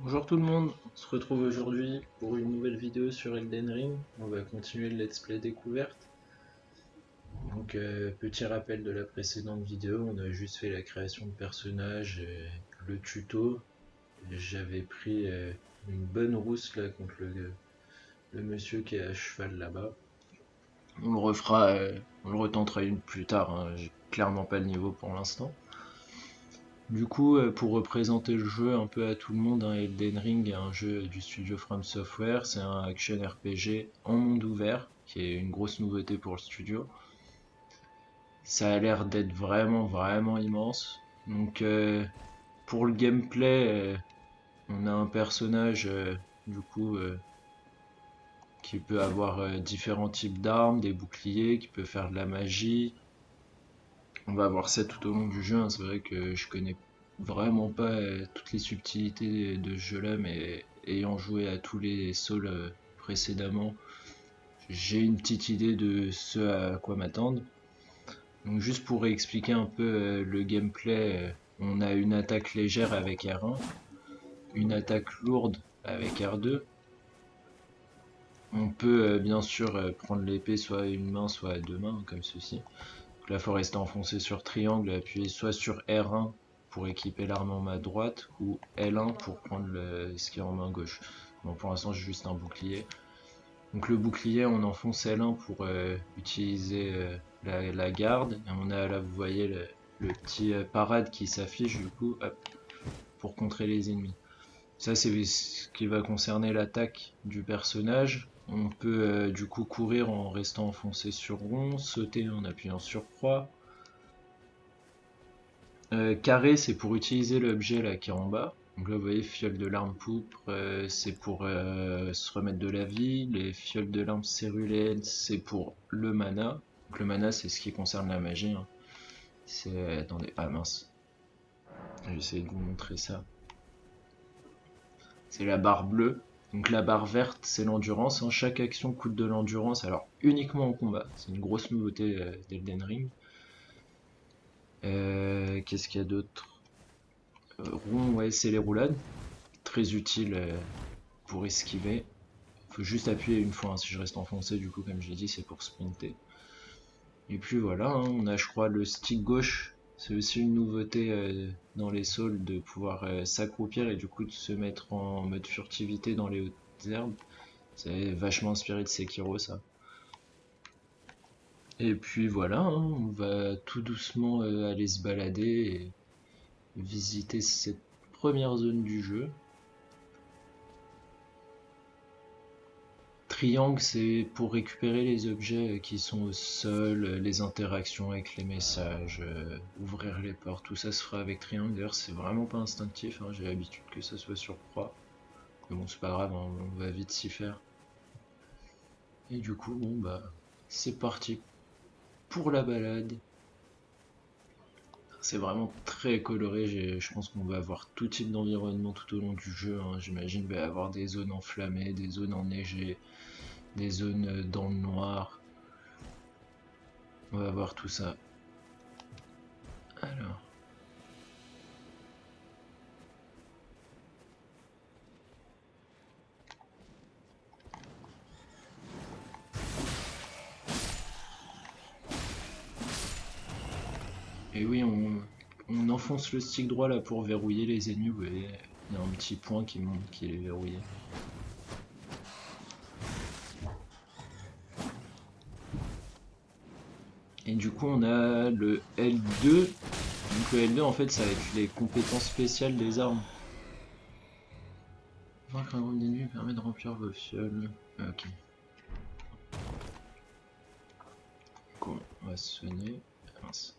Bonjour tout le monde, on se retrouve aujourd'hui pour une nouvelle vidéo sur Elden Ring. On va continuer le let's play découverte. Donc petit rappel de la précédente vidéo, on a juste fait la création de personnages, le tuto. J'avais pris une bonne rousse là contre le monsieur qui est à cheval là-bas. On le refera, on le retentera une plus tard, hein. J'ai clairement pas le niveau pour l'instant. Du coup, pour représenter le jeu un peu à tout le monde, hein, Elden Ring est un jeu du studio From Software, c'est un action RPG en monde ouvert, qui est une grosse nouveauté pour le studio. Ça a l'air d'être vraiment immense. Donc pour le gameplay, on a un personnage du coup qui peut avoir différents types d'armes, des boucliers, qui peut faire de la magie. On va voir ça tout au long du jeu, hein. C'est vrai que je connais vraiment pas toutes les subtilités de ce jeu-là, mais ayant joué à tous les Souls précédemment, j'ai une petite idée de ce à quoi m'attendre. Donc juste pour expliquer un peu le gameplay, on a une attaque légère avec R1, une attaque lourde avec R2. On peut bien sûr prendre l'épée soit à une main, soit à deux mains, comme ceci. Donc là, il faut rester enfoncé sur triangle et appuyer soit sur R1 pour équiper l'arme en main droite ou L1 pour prendre ce qui est en main gauche. Bon, pour l'instant, j'ai juste un bouclier. Donc le bouclier, on enfonce L1 pour utiliser la garde. Et on a là, vous voyez, le petit parade qui s'affiche du coup, hop, pour contrer les ennemis. Ça, c'est ce qui va concerner l'attaque du personnage. On peut du coup courir en restant enfoncé sur rond, sauter en appuyant sur croix. Carré, c'est pour utiliser l'objet là qui est en bas. Donc là, vous voyez, fiole de larmes pourpre, c'est pour se remettre de la vie. Les fioles de larmes céruléennes, c'est pour le mana. Donc le mana, c'est ce qui concerne la magie, hein. C'est... Attendez, ah mince. Je vais essayer de vous montrer ça. C'est la barre bleue. Donc la barre verte, c'est l'endurance, hein. Chaque action coûte de l'endurance, alors uniquement en combat. C'est une grosse nouveauté d'Elden Ring. Qu'est-ce qu'il y a d'autre? Rond, ouais, c'est les roulades. Très utile pour esquiver. Faut juste appuyer une fois, hein. Si je reste enfoncé, du coup, comme j'ai dit, c'est pour sprinter. Et puis voilà, hein, on a, je crois, le stick gauche. C'est aussi une nouveauté dans les saules de pouvoir s'accroupir et du coup de se mettre en mode furtivité dans les hautes herbes. C'est vachement inspiré de Sekiro, ça. Et puis voilà, hein, on va tout doucement aller se balader et visiter cette première zone du jeu. Triangle, c'est pour récupérer les objets qui sont au sol, les interactions avec les messages, ouvrir les portes, tout ça se fera avec triangle. D'ailleurs, c'est vraiment pas instinctif, hein, j'ai l'habitude que ça soit sur croix. Mais bon, c'est pas grave, hein, on va vite s'y faire. Et du coup, bon, bah, c'est parti pour la balade. C'est vraiment très coloré, je pense qu'on va avoir tout type d'environnement tout au long du jeu, hein. J'imagine qu'il va y avoir des zones enflammées, des zones enneigées, des zones dans le noir. On va voir tout ça. Alors. Et oui, on enfonce le stick droit là pour verrouiller les ennemis. Vous voyez, il y a un petit point qui montre qu'il est verrouillé. Et du coup, on a le L2. Donc le L2, en fait, ça va être les compétences spéciales des armes. Vaincre un groupe d'ennemis permet de remplir vos fioles. Ok. Cool. On va se soigner. Mince.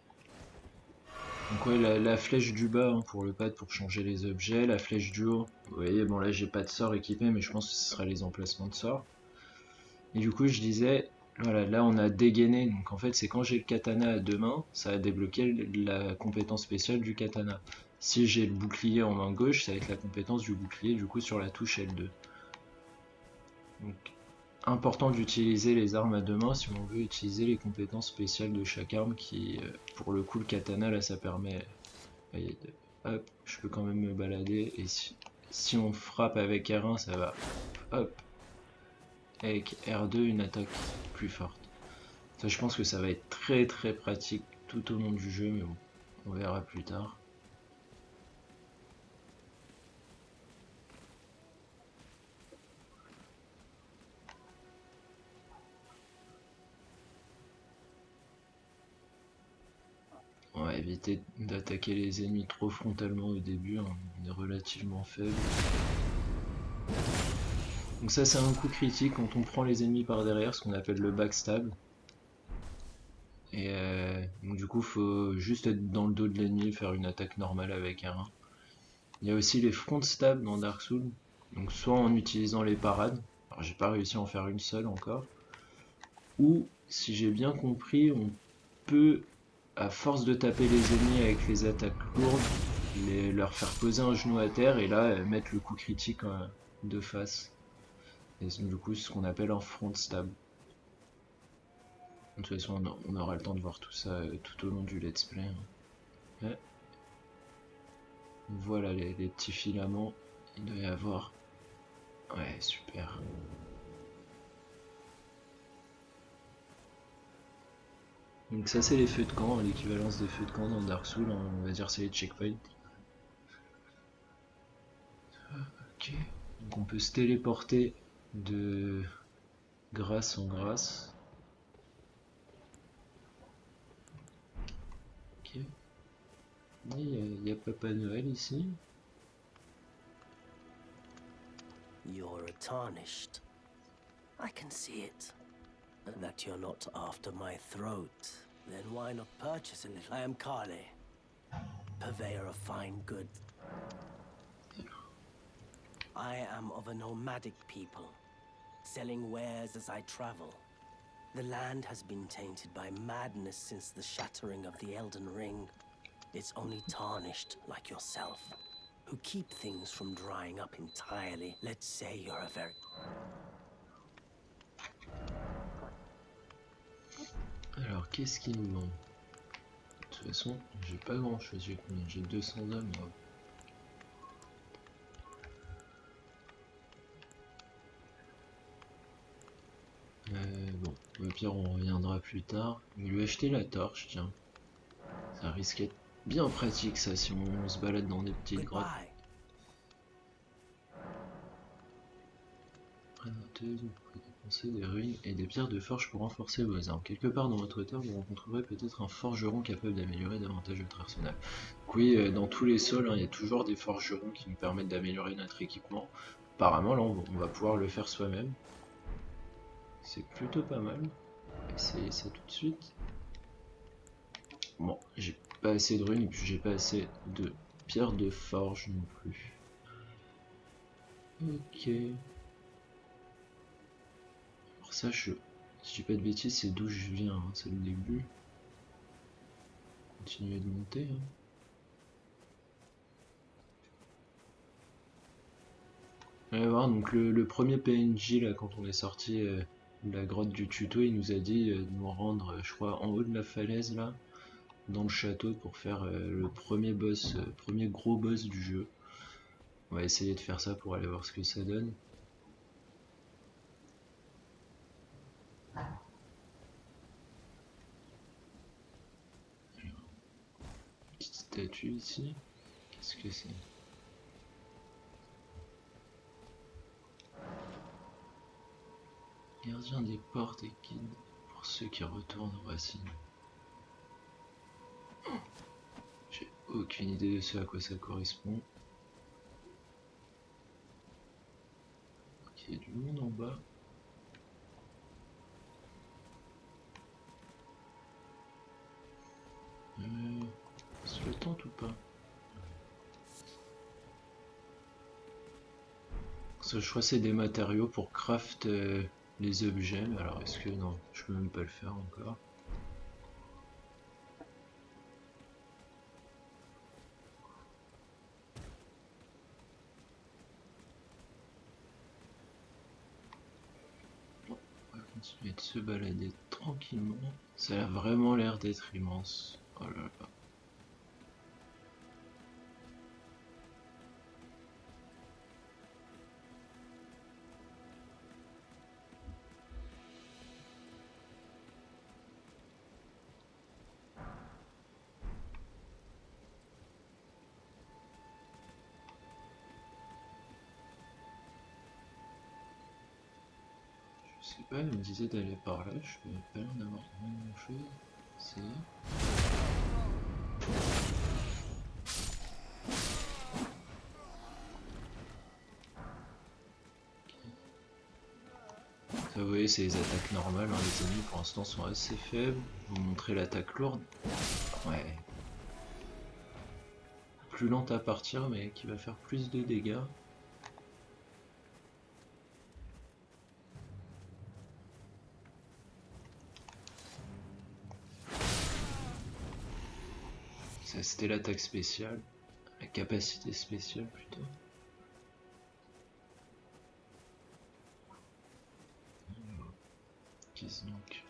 Donc ouais, la flèche du bas, hein, pour le pad pour changer les objets, la flèche du haut. Vous voyez, bon là j'ai pas de sort équipé, mais je pense que ce sera les emplacements de sorts. Et du coup je disais, voilà, là on a dégainé, donc en fait c'est quand j'ai le katana à deux mains, ça va débloquer la compétence spéciale du katana. Si j'ai le bouclier en main gauche, ça va être la compétence du bouclier du coup sur la touche L2. Donc important d'utiliser les armes à deux mains si on veut utiliser les compétences spéciales de chaque arme qui, pour le coup le katana là ça permet, voyez, hop, je peux quand même me balader et si on frappe avec R1, ça va, hop, avec R2 une attaque plus forte. Ça, je pense que ça va être très très pratique tout au long du jeu, mais bon, on verra plus tard. On va éviter d'attaquer les ennemis trop frontalement au début, hein. On est relativement faible. Donc ça c'est un coup critique quand on prend les ennemis par derrière, ce qu'on appelle le backstab. Et donc du coup faut juste être dans le dos de l'ennemi, faire une attaque normale avec R1. Il y a aussi les front stab dans Dark Souls, donc soit en utilisant les parades, alors j'ai pas réussi à en faire une seule encore, ou si j'ai bien compris, on peut, à force de taper les ennemis avec les attaques lourdes, leur faire poser un genou à terre et là mettre le coup critique de face. Et du coup c'est ce qu'on appelle un front stab. De toute façon on aura le temps de voir tout ça tout au long du let's play. Ouais. Voilà les petits filaments, il doit y avoir. Ouais, super. Donc ça c'est les feux de camp, l'équivalence des feux de camp dans Dark Souls, hein, on va dire c'est les checkpoints. Ok, donc on peut se téléporter de grâce en grâce. Ok. Il y a Papa Noël ici. You're tarnished. I can see it. And that you're not after my throat. Then why not purchase a little? I am Kale, purveyor of fine goods. I am of a nomadic people, selling wares as I travel. The land has been tainted by madness since the shattering of the Elden Ring. It's only tarnished like yourself, who keep things from drying up entirely. Let's say you're a very... Alors qu'est-ce qu'il nous manque? De toute façon, j'ai pas grand chose, j'ai combien? J'ai 200 hommes. Bon, au pire on reviendra plus tard. Je vais lui acheter la torche, tiens. Ça risque d'être bien pratique ça si on se balade dans des petites grottes. Goodbye. Prédateuse, vous pouvez dépenser des ruines et des pierres de forge pour renforcer vos armes. Quelque part dans votre terre, vous rencontrerez peut-être un forgeron capable d'améliorer davantage votre arsenal. Donc oui, dans tous les sols, hein, il y a toujours des forgerons qui nous permettent d'améliorer notre équipement. Apparemment, là, on va pouvoir le faire soi-même. C'est plutôt pas mal. On va essayer ça tout de suite. Bon, j'ai pas assez de ruines et puis j'ai pas assez de pierres de forge non plus. Ok. Alors ça, si je dis pas de bêtises, c'est d'où je viens, hein, c'est le début. Continuer de monter. Hein. On va voir, donc le premier PNJ, là, quand on est sorti de la grotte du tuto, il nous a dit de nous rendre, je crois, en haut de la falaise, là, dans le château, pour faire le premier boss, premier gros boss du jeu. On va essayer de faire ça pour aller voir ce que ça donne. Petite statue ici. Qu'est-ce que c'est? Gardien des portes et guide pour ceux qui retournent aux racines. J'ai aucune idée de ce à quoi ça correspond. Ok, il y a du monde en bas. Se le tente ou pas? Ça, je crois que c'est des matériaux pour craft les objets. Alors est-ce que non, je peux même pas le faire encore. Bon, on va continuer de se balader tranquillement. Ça a vraiment l'air d'être immense. Oh là là. sais pas, elle me disait d'aller par là, je peux pas en avoir grand chose. C'est... Ça, vous voyez, c'est les attaques normales, hein. Les ennemis pour l'instant sont assez faibles. Vous montrez l'attaque lourde. Ouais. Plus lente à partir, mais qui va faire plus de dégâts. Ça, c'était l'attaque spéciale. La capacité spéciale, plutôt. Qu'est-ce donc?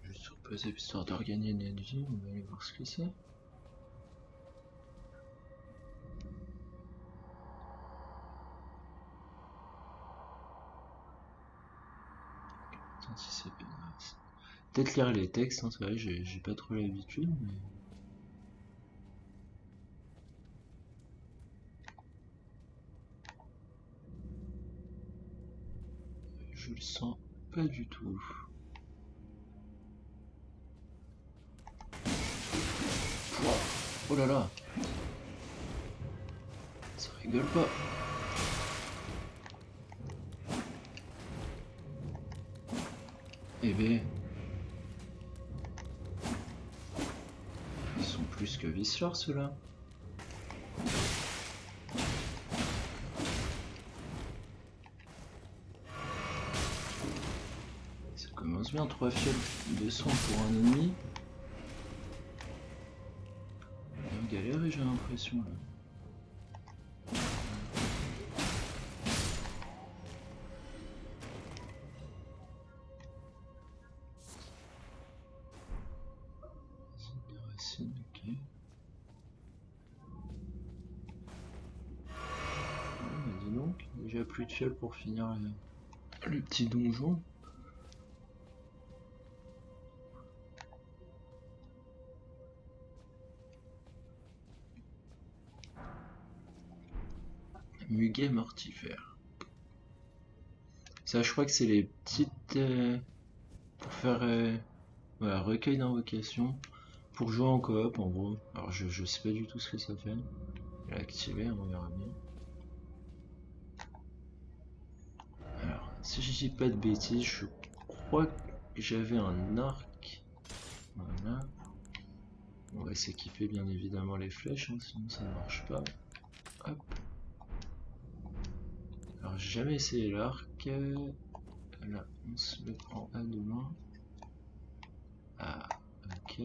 Juste reposer histoire de regagner une énergie, on va aller voir ce que c'est. Si c'est peut-être lire les textes, hein, c'est vrai, j'ai pas trop l'habitude, mais... Je le sens pas du tout. Oh là là! Ça rigole pas! Eh ben... Ils sont plus que vicieurs, ceux-là. Ça commence bien, 3 fioles de soin pour un ennemi. On va galérer, j'ai l'impression, là. Ok. Bah dis donc, déjà plus de fioles pour finir le petit donjon. Muguet mortifère. Ça, je crois que c'est les petites... pour faire... voilà, recueil d'invocation. Pour jouer en coop, en gros. Alors, je sais pas du tout ce que ça fait. Je vais l'activer, on verra bien. Alors, si je dis pas de bêtises, je crois que j'avais un arc. Voilà. On va s'équiper bien évidemment les flèches, hein, sinon ça marche pas. Hop. Alors j'ai jamais essayé l'arc. Là, on se le prend à deux mains. Ah, ok.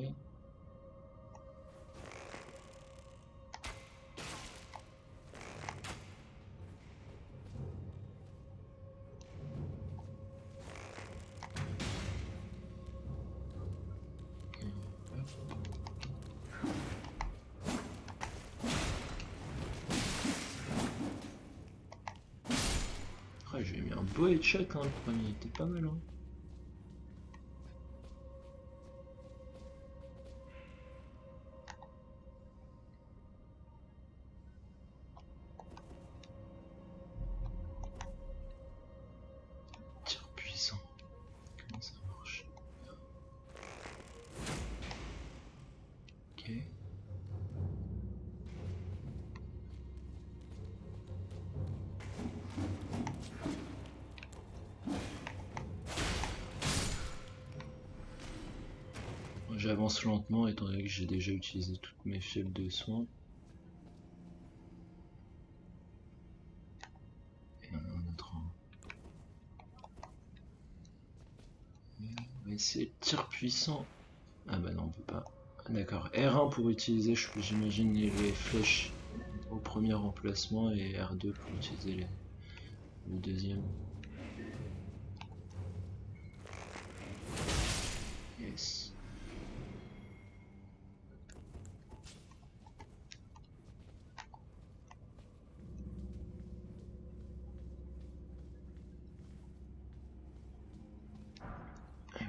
Ah, j'ai mis un beau headshot, hein, le premier, il était pas mal. Hein. Tir puissant. Comment ça marche? Ok. J'avance lentement étant donné que j'ai déjà utilisé toutes mes fioles de soins. Et on en a un autre. On va essayer de tir puissant. Ah bah non, on peut pas. Ah, d'accord. R1 pour utiliser, j'imagine, les flèches au premier emplacement et R2 pour utiliser le deuxième. Yes.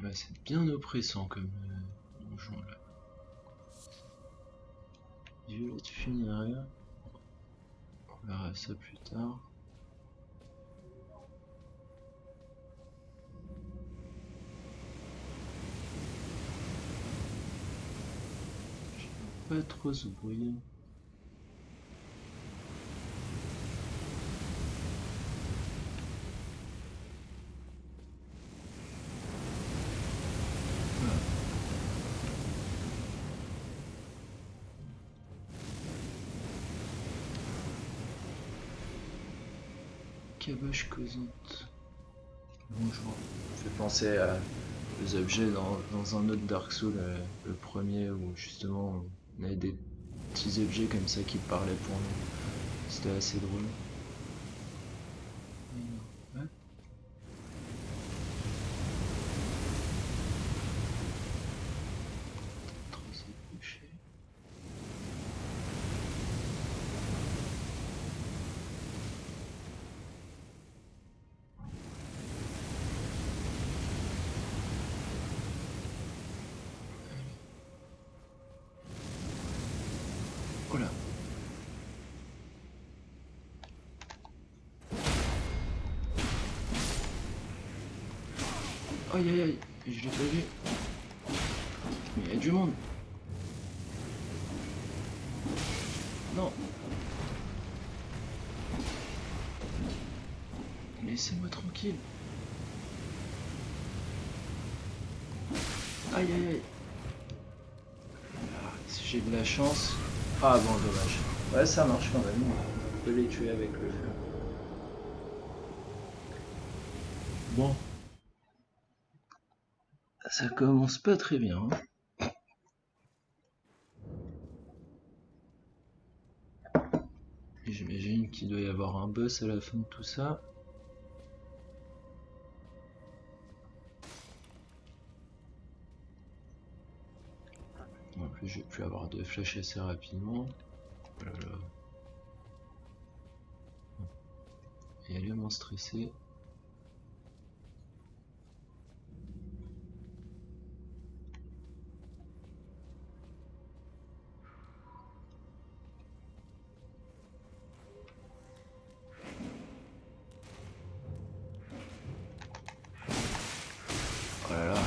bah, c'est bien oppressant comme donjon là. Violette funéraire. On verra ça plus tard. Pas trop ce bruit. Caboche causante. Bonjour. Ça fait penser aux objets dans un autre Dark Souls, le premier, où justement on avait des petits objets comme ça qui parlaient pour nous. C'était assez drôle. Ouais. Trop s'approcher. Oh là. Aïe aïe aïe, je l'ai pas vu. Mais il y a du monde. Non. Laissez-moi tranquille. Aïe aïe aïe. Ah, si j'ai de la chance. Ah bon, dommage. Ouais, ça marche quand même. On peut les tuer avec le feu. Bon. Ça commence pas très bien. Hein. J'imagine qu'il doit y avoir un boss à la fin de tout ça. En plus, je vais plus avoir de flèches assez rapidement. Oh là là. Et elle est moins stressée. Oh là là.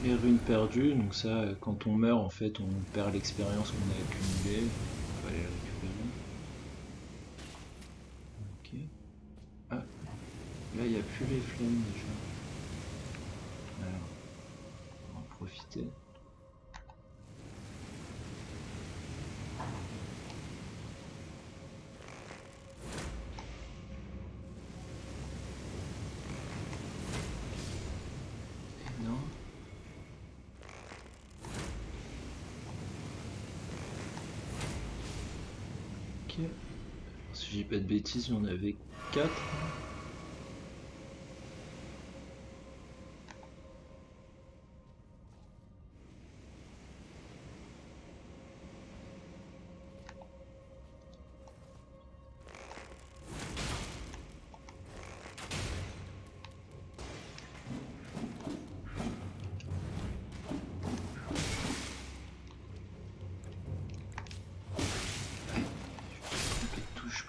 Les runes perdues, donc ça, quand on meurt, en fait, on perd l'expérience qu'on a accumulée. On va aller la récupérer. Ok. Ah, là, il n'y a plus les flammes déjà. Alors, on va en profiter. Et non. Ok. Si je dis pas de bêtises, il y en avait 4.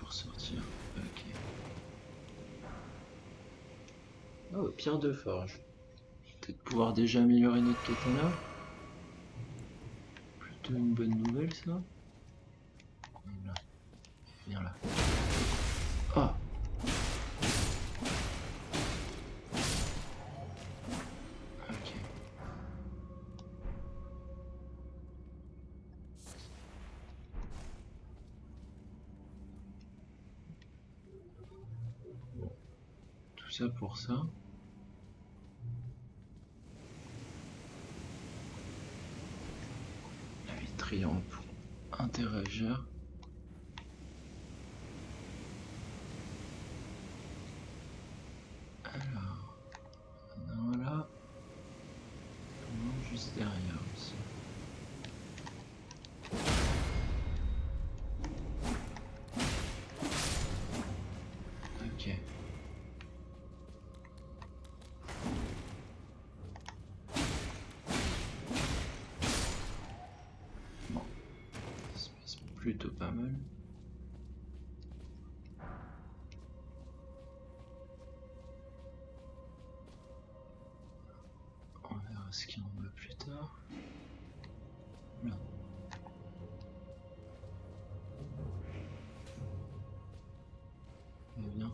Pour sortir. Ok. Oh, pierre de forge. Peut-être pouvoir déjà améliorer notre katana. Plutôt une bonne nouvelle ça. Viens là. Viens là. Ah. Ok. Bon. Tout ça pour ça. triangle pour interagir. Alors, voilà. Juste derrière aussi. Ok. Bon, ça se passe plutôt pas mal. On verra ce qu'il en va plus tard. Là. Bien.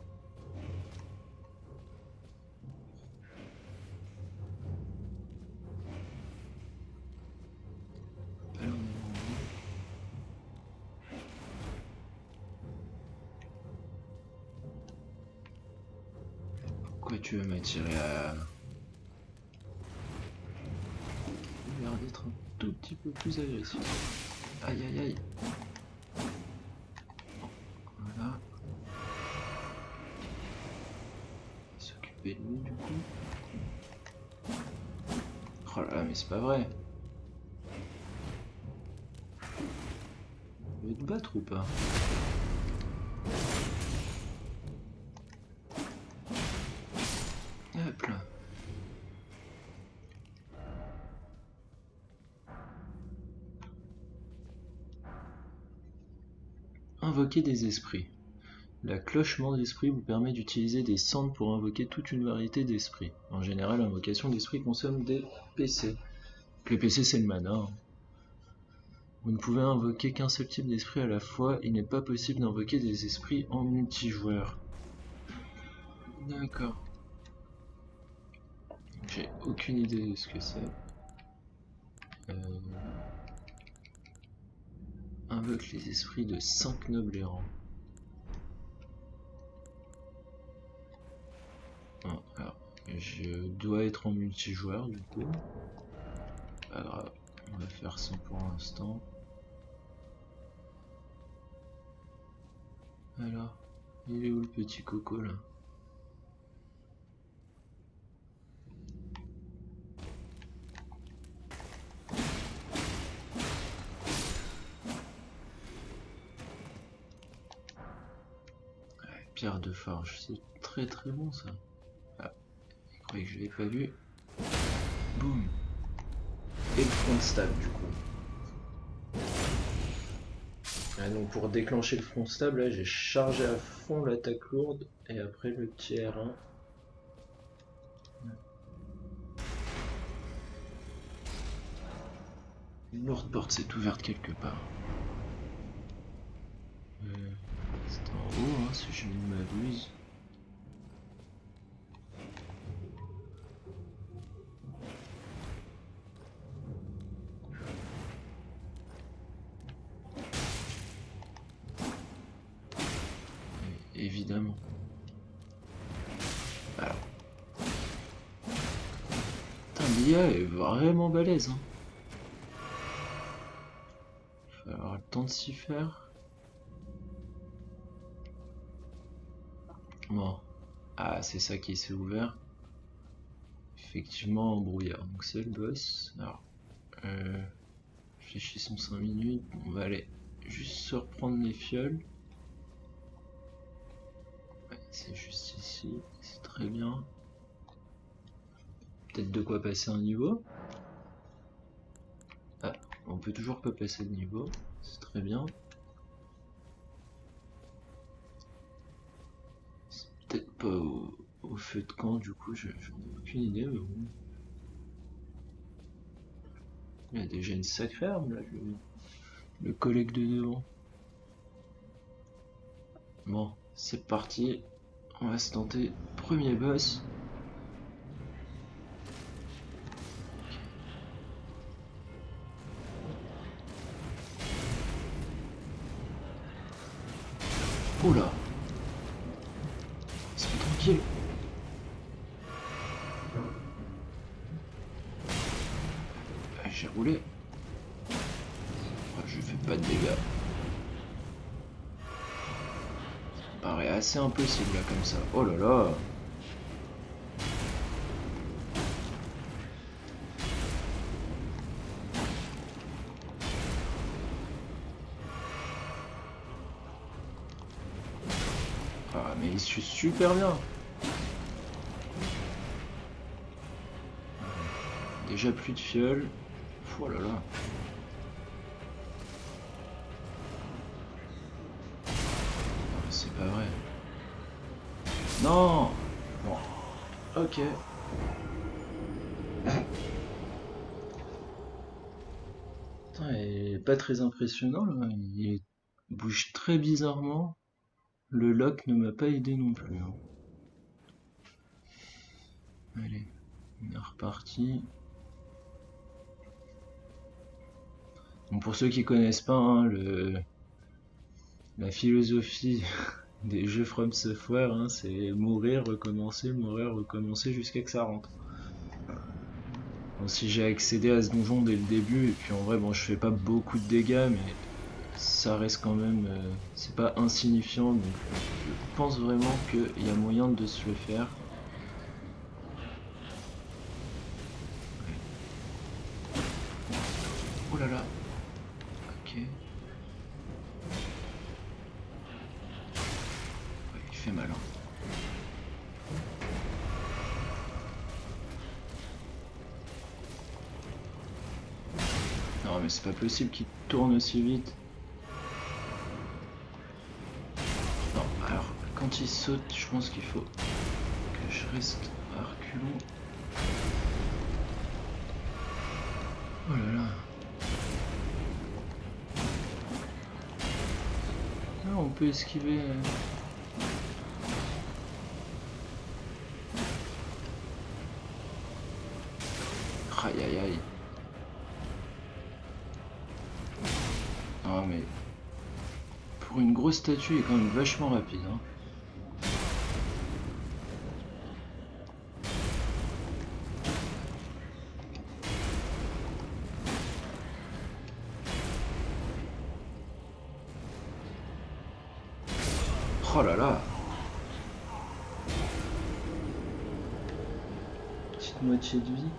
Alors, pourquoi tu veux m'attirer à... Il a l'air d'être un tout petit peu plus agressif. Aïe aïe aïe. Voilà. S'occuper de lui du coup. Oh là là, mais c'est pas vrai. Tu veux te battre ou pas? Hop là. Invoquer des esprits. La clochement d'esprit vous permet d'utiliser des cendres pour invoquer toute une variété d'esprits. En général, l'invocation d'esprit consomme des PC. Les PC, c'est le mana. Hein. Vous ne pouvez invoquer qu'un seul type d'esprit à la fois. Il n'est pas possible d'invoquer des esprits en multijoueur. D'accord. J'ai aucune idée de ce que c'est. Invoque les esprits de 5 nobles errants. Bon, alors, je dois être en multijoueur du coup. Pas grave, on va faire ça pour l'instant. Alors, il est où le petit coco là? Pierre de forge, c'est très très bon ça. Ah, je croyais que je l'avais pas vu. Boum. Et le front stab du coup. Ah, donc pour déclencher le front stab, là j'ai chargé à fond l'attaque lourde et après le petit R1. Une lourde porte s'est ouverte quelque part. C'est en haut, hein, si je ne m'abuse. Évidemment. Alors. Putain, l'IA est vraiment balèze. Hein. Il va avoir le temps de s'y faire. Bon. Ah, c'est ça qui s'est ouvert. Effectivement, en brouillard. Donc c'est le boss. Alors. Réfléchissons 5 minutes. On va aller juste se reprendre les fioles. Ouais, c'est juste ici. C'est très bien. Peut-être de quoi passer un niveau. Ah, on peut toujours pas passer de niveau. C'est très bien. C'est peut-être pas au feu de camp, du coup, j'en ai aucune idée, mais bon. Il y a déjà une sacrée arme là, le collègue de devant. Bon, c'est parti. On va se tenter. Premier boss. Oula. C'est tranquille. J'ai roulé. je fais pas de dégâts. Ça paraît assez impossible là comme ça. Oh là là. Ah mais il suit super bien. Déjà plus de fioles. Oh là là. C'est pas vrai. Non. Bon. Ok. Putain, il est pas très impressionnant là. Il bouge très bizarrement. Le lock ne m'a pas aidé non plus, hein. Allez, on est reparti. Bon, pour ceux qui connaissent pas, hein, la philosophie des jeux From Software, hein, c'est mourir, recommencer jusqu'à que ça rentre. Bon, si j'ai accédé à ce donjon dès le début, et puis en vrai, bon, je fais pas beaucoup de dégâts, mais ça reste quand même, c'est pas insignifiant, donc je pense vraiment qu'il y a moyen de se le faire. Oh là là, ok. Ouais, il fait mal, hein. Non mais c'est pas possible qu'il tourne aussi vite. Non, alors quand il saute, je pense qu'il faut que je reste à reculons. Oh là là. Là on peut esquiver. Aïe aïe aïe. Non mais pour une grosse statue, il est quand même vachement rapide, hein. Oh là là. Petite moitié de vie.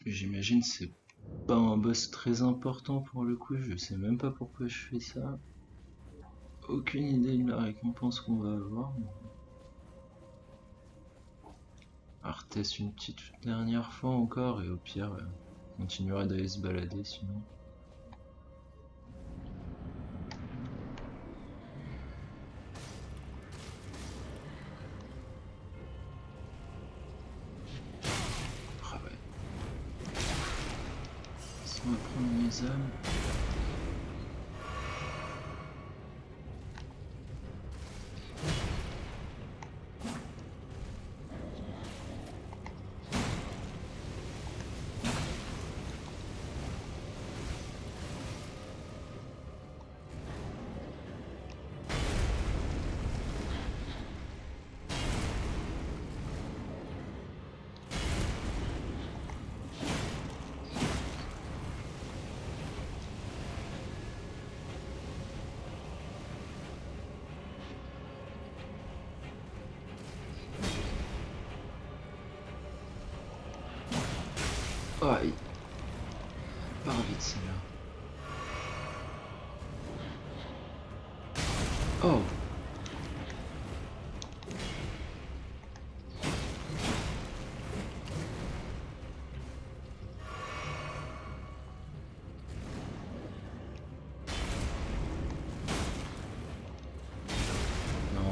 J'imagine c'est pas un boss très important pour le coup, je sais même pas pourquoi je fais ça. Aucune idée de la récompense qu'on va avoir. Alors teste une petite dernière fois encore et au pire on continuera d'aller se balader sinon. Ah ouais. Laisse-moi prendre mes âmes. Aïe. Part vite celle-là. Oh. Non.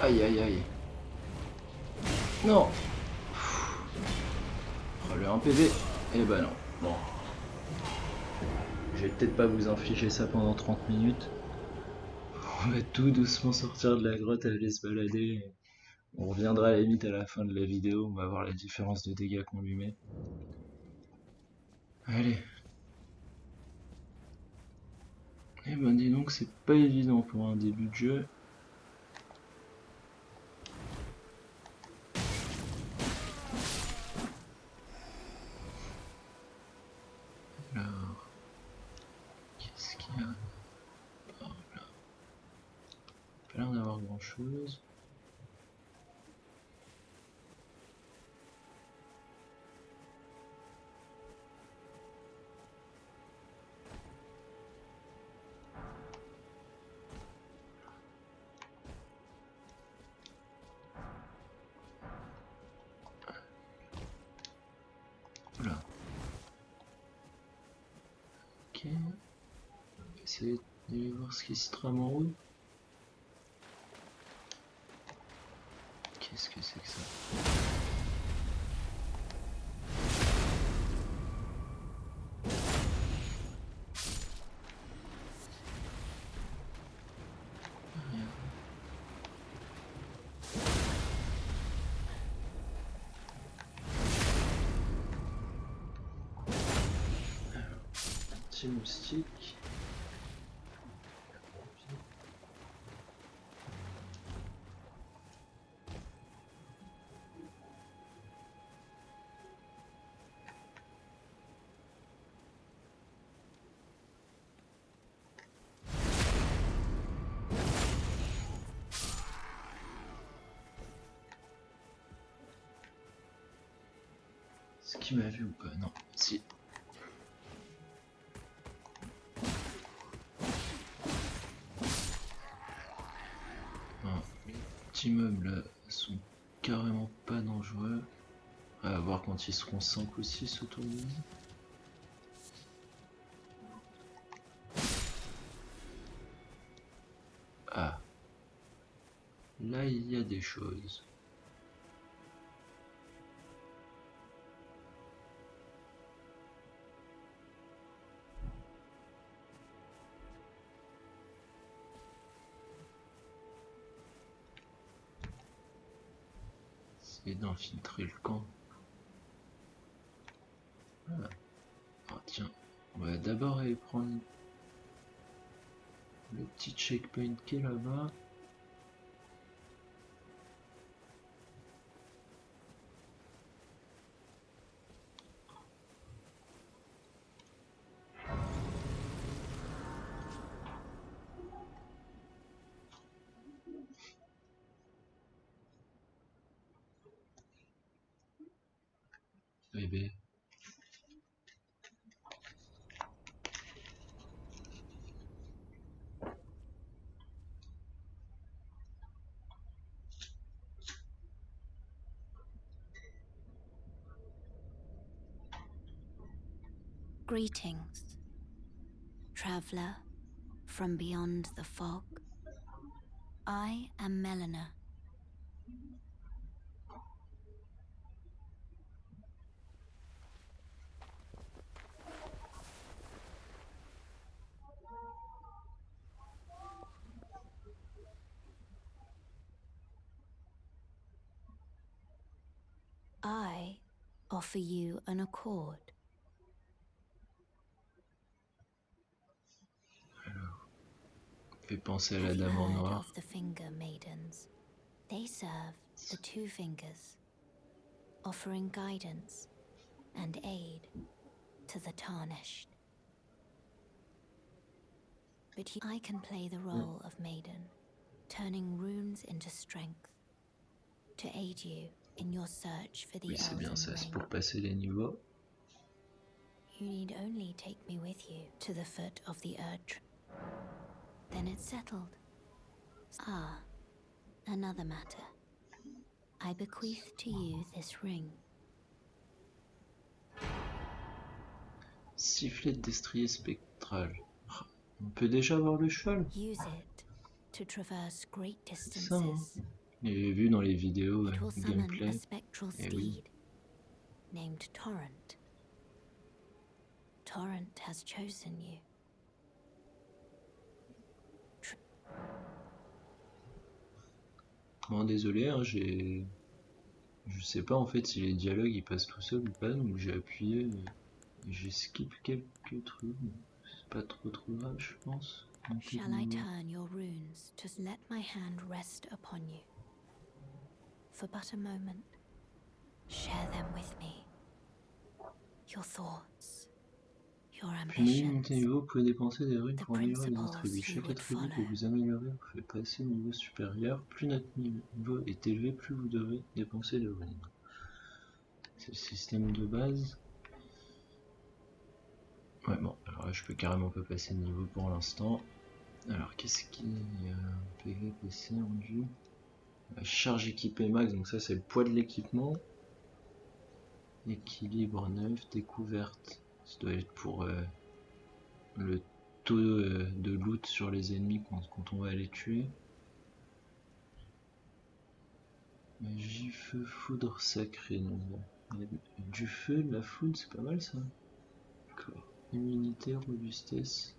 Aïe aïe aïe. Non. Oh, le 1 PV. Eh ben non. Bon. Je vais peut-être pas vous infliger ça pendant 30 minutes. On va tout doucement sortir de la grotte, aller se balader. On reviendra à la limite à la fin de la vidéo, on va voir la différence de dégâts qu'on lui met. Allez. Eh ben dis donc, c'est pas évident pour un début de jeu. Alors, qu'est-ce qu'il y a? Oh, là. Pas l'air d'avoir grand chose. Oula. Ok. On va essayer d'aller voir ce qui se trame en haut. Qu'est-ce que c'est que ça? Rien. Petit moustique. Est-ce qu'il m'a vu ou pas? Non, si. Non, les petits meubles là sont carrément pas dangereux. À voir quand ils seront 5 ou 6 autour de nous. Ah. Là, il y a des choses. C'est d'infiltrer le camp. Voilà. Ah, tiens, on va d'abord aller prendre le petit checkpoint qui est là-bas. Bébé. Greetings, traveler from beyond the fog. I am Melina. I offer you an accord. Fait penser à la Have you dame en heard noir. of the Finger Maidens? They serve the Two Fingers, offering guidance and aid to the tarnished. But I can play the role of Maiden, turning runes into strength, to aid you in your search for the Oui, c'est bien Elden ça, c'est Ring. pour passer les niveaux. You need only take me with you to the foot of the Erdtree. Then it's settled. Ah, another matter. I bequeath to you this ring. Sifflet de destrier spectral. On peut déjà voir le cheval. Use it to traverse great C'est ça, hein. distances. J'ai vu dans les vidéos It will summon a gameplay. spectral Eh oui. steed named Torrent. Torrent has chosen you. Bon, désolé, hein, je sais pas en fait si les dialogues ils passent tout seuls ou pas, donc j'ai appuyé J'ai skip quelques trucs, c'est pas trop grave je pense. Monter de Shall I niveau. turn your runes to let my hand rest upon you? For but a moment, share them with me. Your thoughts, your Puis monter de ambitions, niveau, vous pouvez dépenser des runes the pour améliorer les principles attributs. you Chaque would attribut que follow. vous améliorez vous fait passer au niveau supérieur. Plus notre niveau est élevé, plus vous devrez dépenser de runes. C'est le système de base. Ouais bon, alors là je peux carrément pas passer de niveau pour l'instant. Alors qu'est-ce qui est PV, PC, rendu? Charge équipée max, donc ça c'est le poids de l'équipement. Équilibre 9, découverte, ça doit être pour le taux de loot sur les ennemis quand on va les tuer. Magie, feu, foudre sacrée. Du feu, de la foudre, c'est pas mal ça. D'accord. Immunité, robustesse.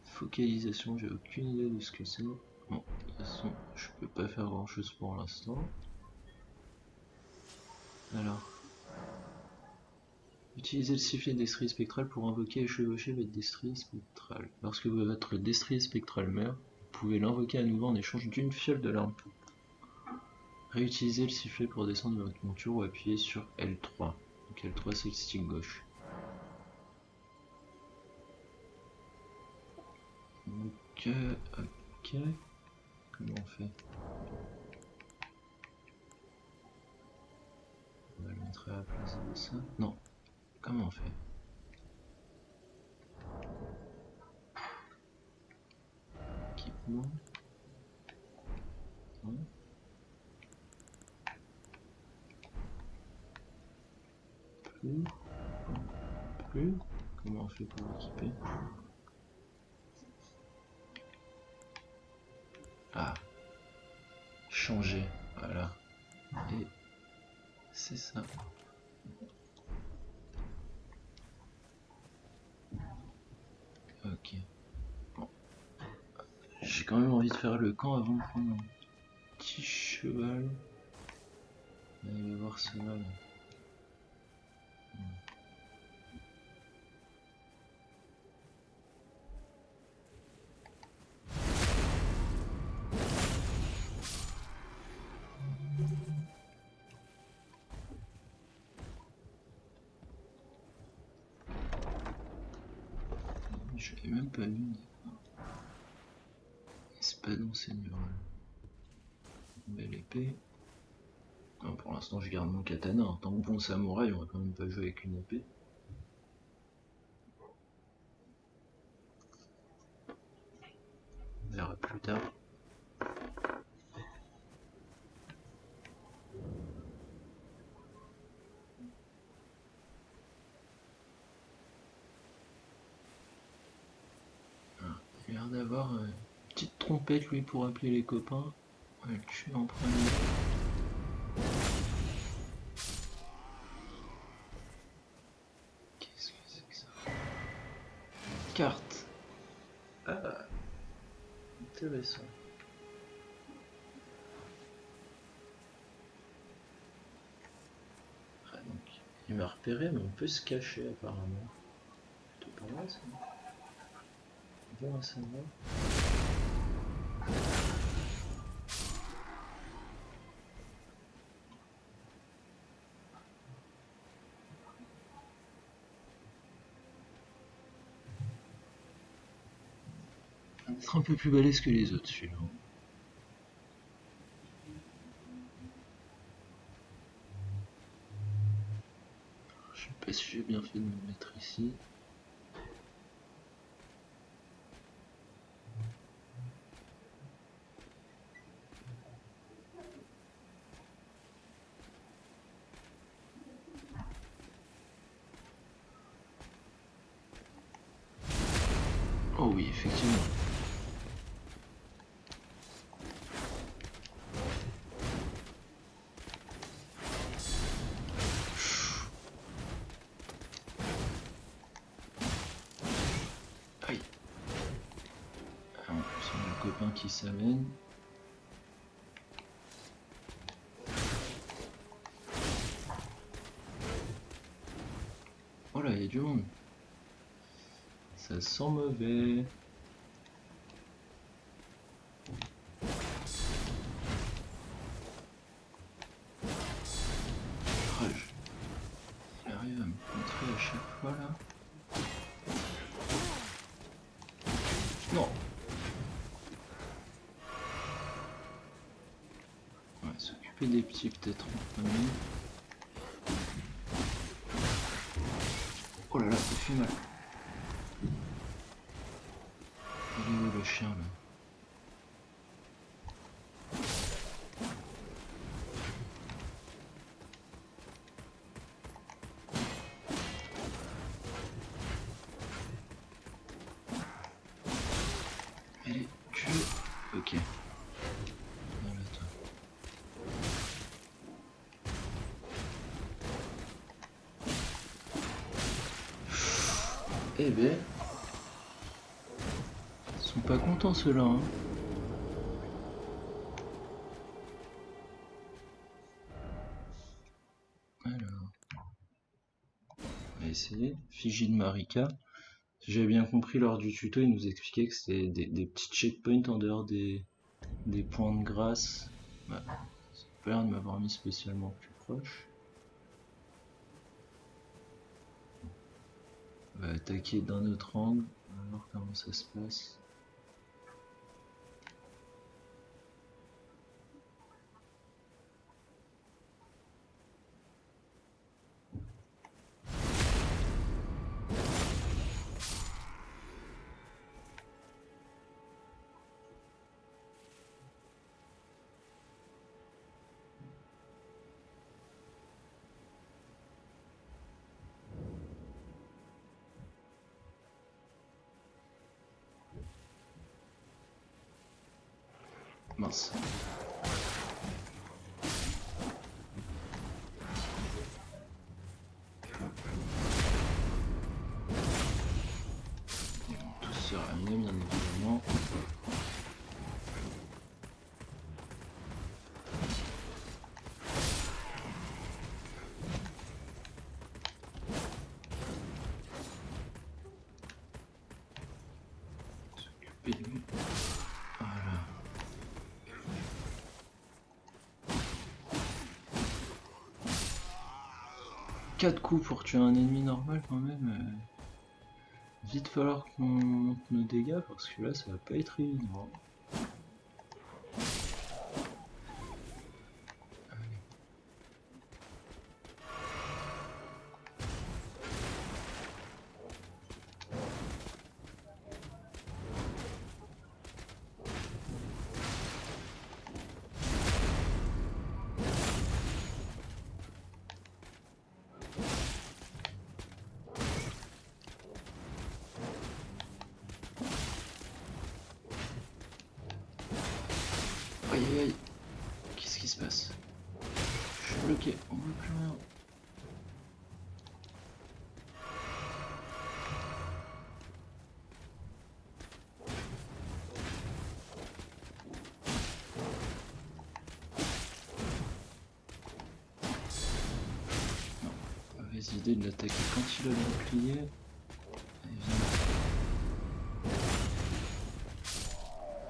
Focalisation, j'ai aucune idée de ce que c'est. Bon, de toute façon, je peux pas faire grand chose pour l'instant. Alors. Utilisez le sifflet d'estrie spectrale pour invoquer et chevaucher votre destrier spectral. Lorsque votre destrier spectral meurt, vous pouvez l'invoquer à nouveau en échange d'une fiole de larme. Réutilisez le sifflet pour descendre de votre monture ou appuyer sur L3. Donc L3 c'est le stick gauche. Donc, ok. Comment on fait? On va le mettre à la place de ça. Non. Comment on fait? Équipement. Non. Plus. Plus. Comment on fait pour l'équiper? Ah. Changer. Voilà. Et c'est ça. Ok. Bon. J'ai quand même envie de faire le camp avant de prendre un petit cheval. Allez voir cela là. Je l'ai même pas vu. Espadon seigneurial. Belle épée. Non, pour l'instant, je garde mon katana. En tant que bon samouraï, on va quand même pas jouer avec une épée. On verra plus tard. Il a l'air d'avoir une petite trompette, lui, pour appeler les copains. On va le tuer en premier. Qu'est-ce que c'est que ça? Carte. Ah, intéressant. Ah, donc, il m'a repéré, mais on peut se cacher apparemment. Plutôt pas mal ça. Bon à savoir. Être un peu plus balèze que les autres celui-là. Je sais pas si j'ai bien fait de me mettre ici. Oh oui, effectivement. Aïe. En plus, on a le copain qui s'amène. Oh là, il y a du monde. Ça sent mauvais. Il arrive à me contrer à chaque fois là. Non. On va s'occuper des petits peut-être en premier. Oh là là, ça fait mal. Il est où le chien là? Allez, tue. Ok. Voilà toi. Eh ben. Ils sont pas contents ceux-là, hein. Alors. On va essayer. Fiji de Marika. Si j'avais bien compris lors du tuto, il nous expliquait que c'était des petits checkpoints en dehors des points de grâce. Bah, ça n'a pas l'air de m'avoir mis spécialement plus proche. On va attaquer d'un autre angle. On va voir comment ça se passe. Mince. Tout sera mieux, bien évidemment. S'occuper de lui. Voilà. 4 coups pour tuer un ennemi normal quand même. Vite falloir qu'on monte nos dégâts parce que là ça va pas être évident. Aïe aïe aïe. Qu'est-ce qui se passe? Je suis bloqué, on voit plus rien. Non, mauvaise idée de l'attaquer quand il a le bouclier. Allez, viens.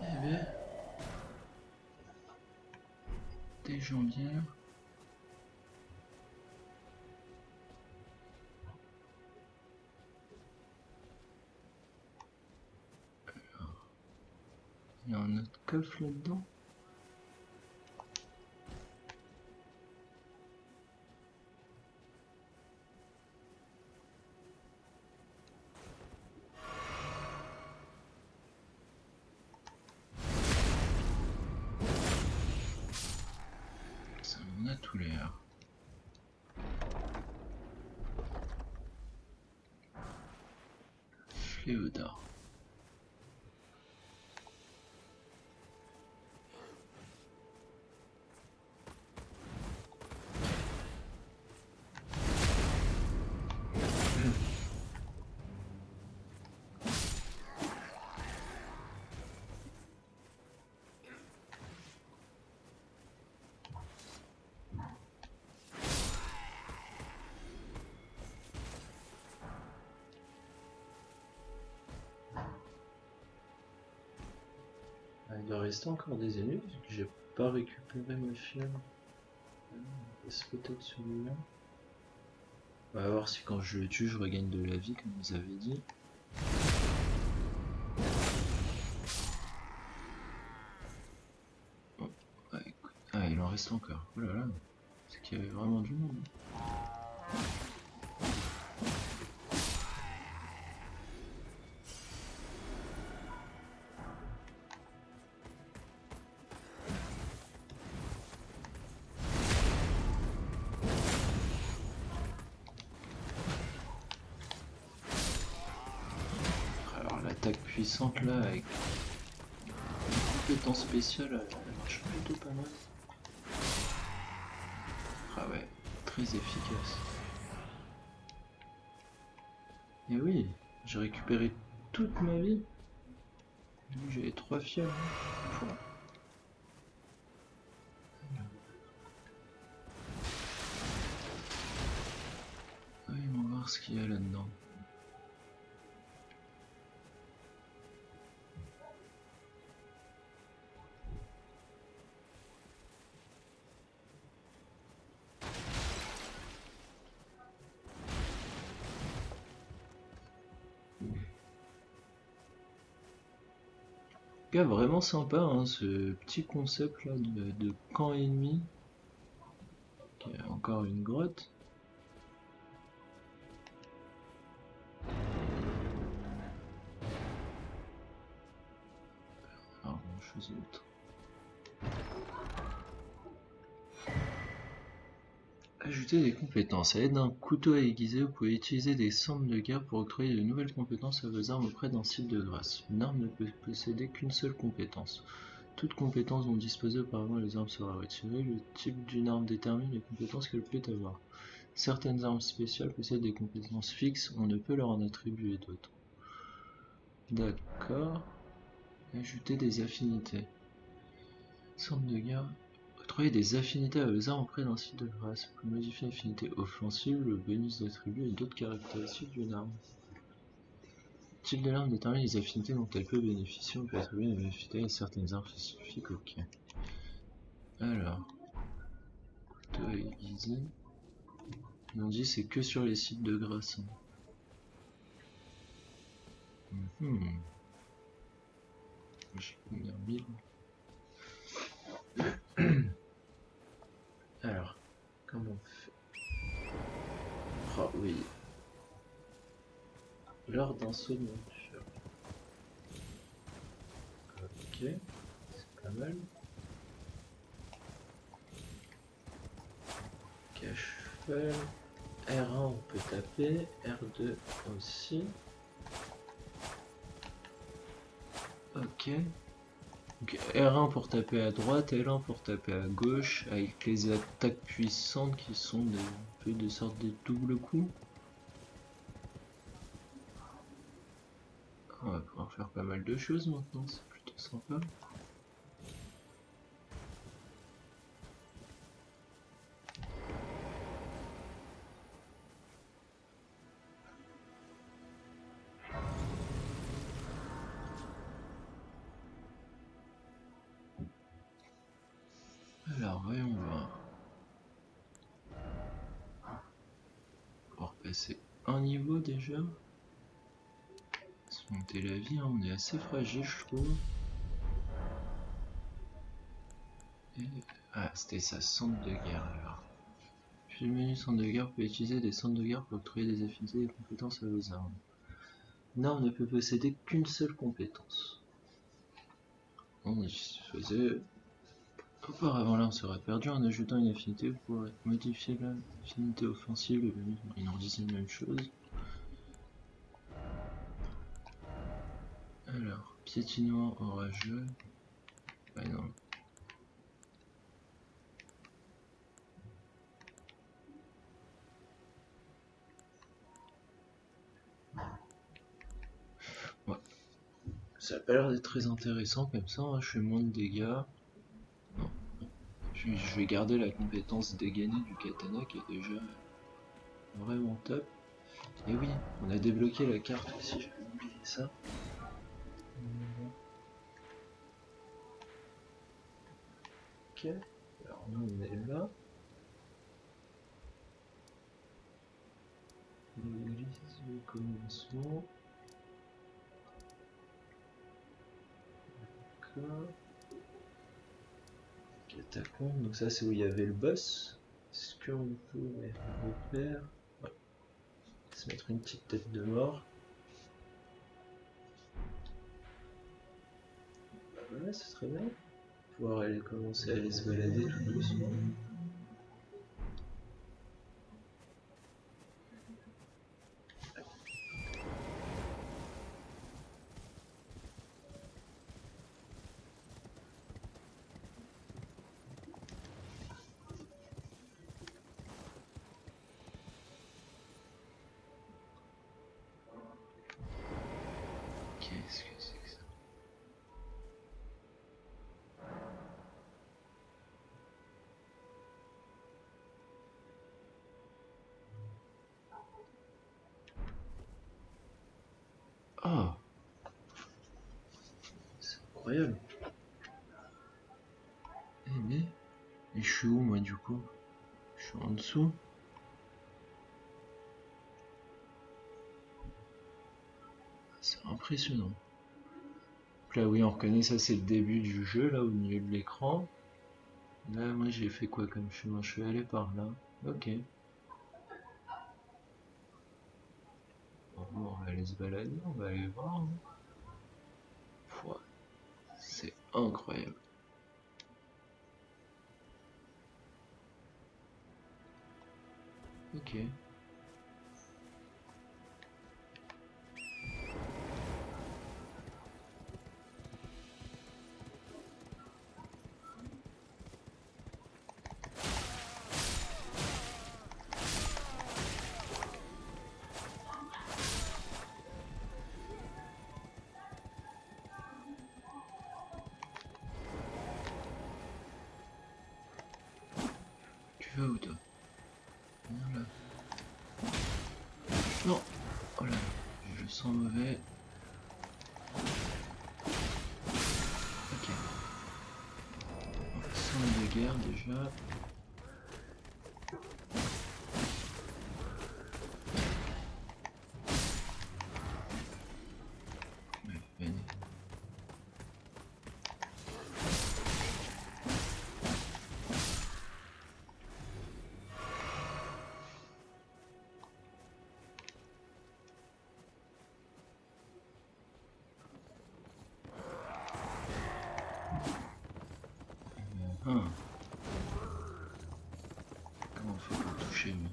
Eh ben. Des jambières. Il y a un autre coffre là-dedans. Ça en a tout l'air. Fléau d'or. doit rester encore des ennemis, parce que j'ai pas récupéré ma fiole. Est-ce peut-être celui-là? On va voir si quand je le tue, je regagne de la vie, comme vous avez dit. Oh, ouais, écoute. Ah, il en reste encore. Oh là là, c'est qu'il y avait vraiment du monde. Alors l'attaque puissante là, avec compétence spéciale, elle marche plutôt pas mal. Ah ouais, très efficace. Et oui, j'ai récupéré toute ma vie. J'avais 3 fioles. Hein. Voyons voir ce qu'il y a là-dedans. Gars, vraiment sympa hein, ce petit concept là de camp ennemi. Il y a encore une grotte. Alors, grand chose d'autre. Ajouter des compétences. À l'aide d'un couteau aiguisé, vous pouvez utiliser des cendres de guerre pour octroyer de nouvelles compétences à vos armes auprès d'un site de grâce. Une arme ne peut posséder qu'une seule compétence. Toute compétence dont disposaient auparavant les armes sera retirée. Le type d'une arme détermine les compétences qu'elle peut avoir. Certaines armes spéciales possèdent des compétences fixes, on ne peut leur en attribuer d'autres. D'accord. Ajouter des affinités. Centre de guerre. Octroyer des affinités à vos armes auprès d'un site de grâce. Vous pouvez modifier l'affinité offensive, le bonus d'attribut et d'autres caractéristiques d'une arme. Le type de l'arme détermine les affinités dont elle peut bénéficier. On peut attribuer une affinité à certaines armes spécifiques. Ok. Alors. Couteau aiguisé. Ils ont dit c'est que sur les sites de grâce. J'ai combien 1000. Alors, comment on fait? Oh oui. Lors d'un saut de monture. Ok, c'est pas mal. Cache-feu. R1 on peut taper, R2 aussi. Ok. Donc R1 pour taper à droite, L1 pour taper à gauche, avec les attaques puissantes qui sont un peu de sorte de double coup. On va pouvoir faire pas mal de choses maintenant, c'est plutôt sympa. Alors, voyons voir. On va repasser un niveau déjà. Se monter la vie, hein, on est assez fragile, je trouve. Et... Ah, c'était sa centre de guerre alors. Puis le menu centre de guerre, vous pouvez utiliser des centres de guerre pour octroyer des affinités et des compétences à vos armes. Une arme ne peut posséder qu'une seule compétence. On y faisait. Auparavant là on serait perdu en ajoutant une affinité, vous pourrez modifier l'affinité offensive, le bonus, ils nous disent la même chose. Alors, piétinement orageux. Ouais non. Ouais. Ça a pas l'air d'être très intéressant comme ça, hein. Je fais moins de dégâts. Non. Je vais garder la compétence dégainée du katana qui est déjà vraiment top. Et oui, on a débloqué la carte aussi, j'avais oublié ça. Ok. Alors nous on est là. L'église au commencement. D'accord. Catacombe, donc ça c'est où il y avait le boss. Est-ce qu'on peut repère? Ouais. Se mettre une petite tête de mort. Bah voilà, ce serait bien. Pouvoir aller commencer à aller se balader tout doucement. Qu'est-ce que c'est que ça? Ah, c'est incroyable. Eh mais, et je suis où moi du coup? Je suis en dessous. C'est impressionnant. Donc là oui on reconnaît ça, c'est le début du jeu là au milieu de l'écran. Là moi j'ai fait quoi comme chemin? Je suis allé par là. Ok. Bon, on va aller se balader, on va aller voir. Hein. Pouah, c'est incroyable. Ok. Tu vas où toi? Viens là. Non. Oh là là, je le sens mauvais. Ok. Centre de guerre déjà. Ouais, venez. Ah. Comment on fait pour toucher lui?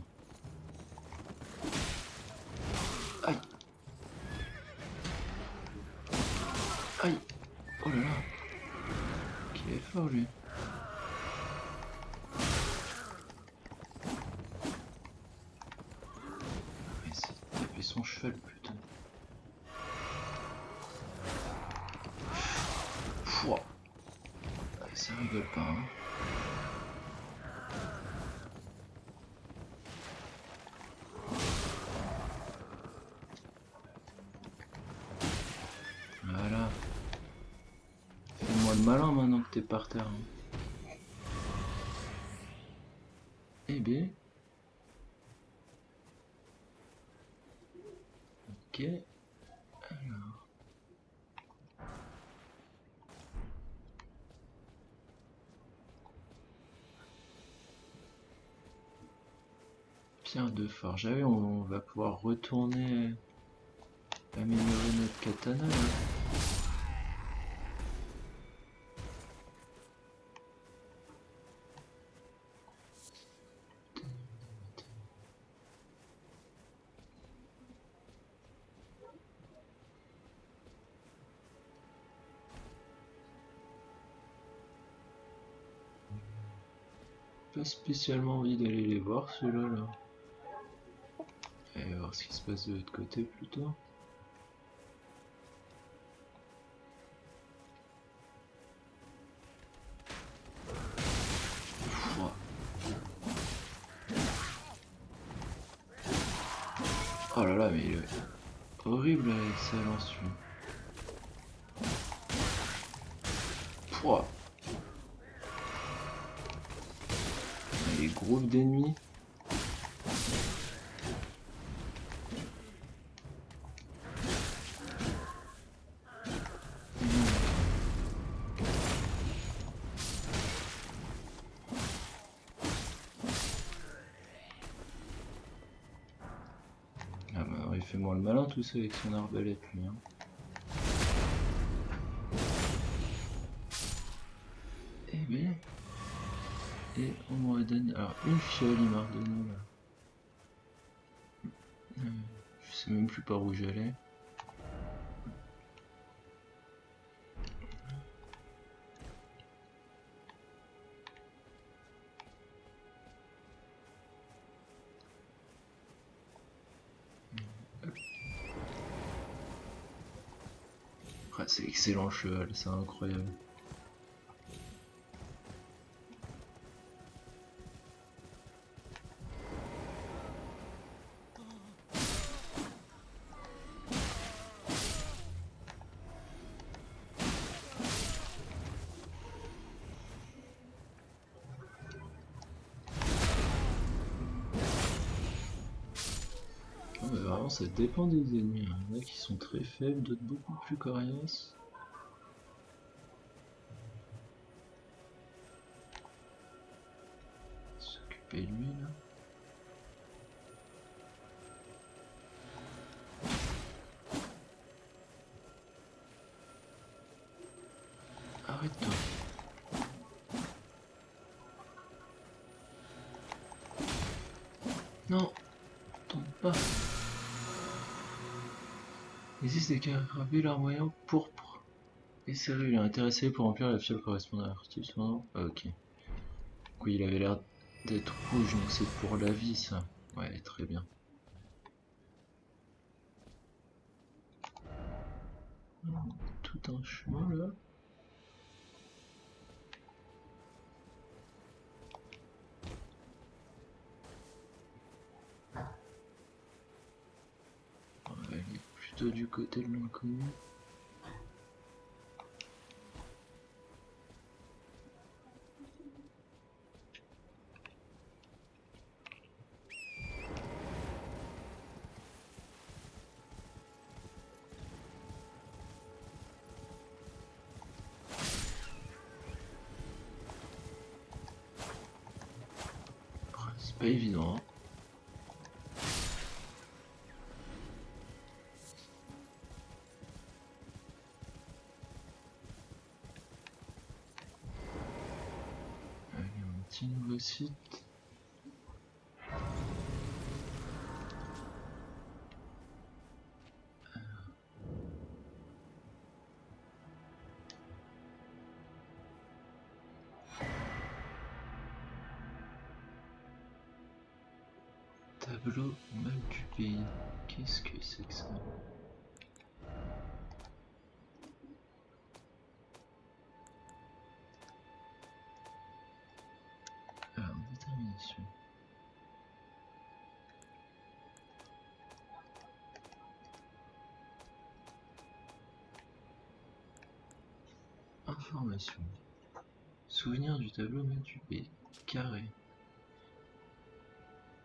Aïe. Aïe. Oh là là. Qu'il est fort lui. Mais c'est taper son cheval plutôt. Pouah. Ça rigole pas hein. Voilà. Fais-moi le malin maintenant que t'es par terre. Hein. Eh bien. Ok. Alors. Pierre de forge. Ah oui, on va pouvoir retourner améliorer notre katana là. Pas spécialement envie d'aller les voir ceux-là là. Allez voir ce qui se passe de l'autre côté plutôt. Ouah. Oh là là mais il est horrible avec sa lance lui. Pouah. des groupes d'ennemis. Ah bah il fait moins le malin tout ça avec son arbalète lui. Hein. Eh ben... Et on m'aurait donné... Alors une fiole il m'a redonné là. Je sais même plus par où j'allais. Ah, c'est excellent cheval, c'est incroyable. Ah, mais vraiment ça dépend des ennemis, hein. Il y en a qui sont très faibles, d'autres beaucoup plus coriaces. S'occuper de lui là. Arrête-toi. Non, tombe pas. Existe des carabines larmoyants pourpres. Et sérieux, il est intéressé pour remplir la fiole correspondant à l'artiste. Ah, ok. Oui, il avait l'air d'être rouge, donc c'est pour la vie ça. Ouais, très bien. Tout un chemin là. On va aller plutôt du côté de l'inconnu. C'est pas évident. Hein. Allez, un petit nouveau site. Tableau mal du pays. Qu'est-ce que c'est que ça? Alors, détermination. Information. Souvenir du tableau mal du pays. Carré.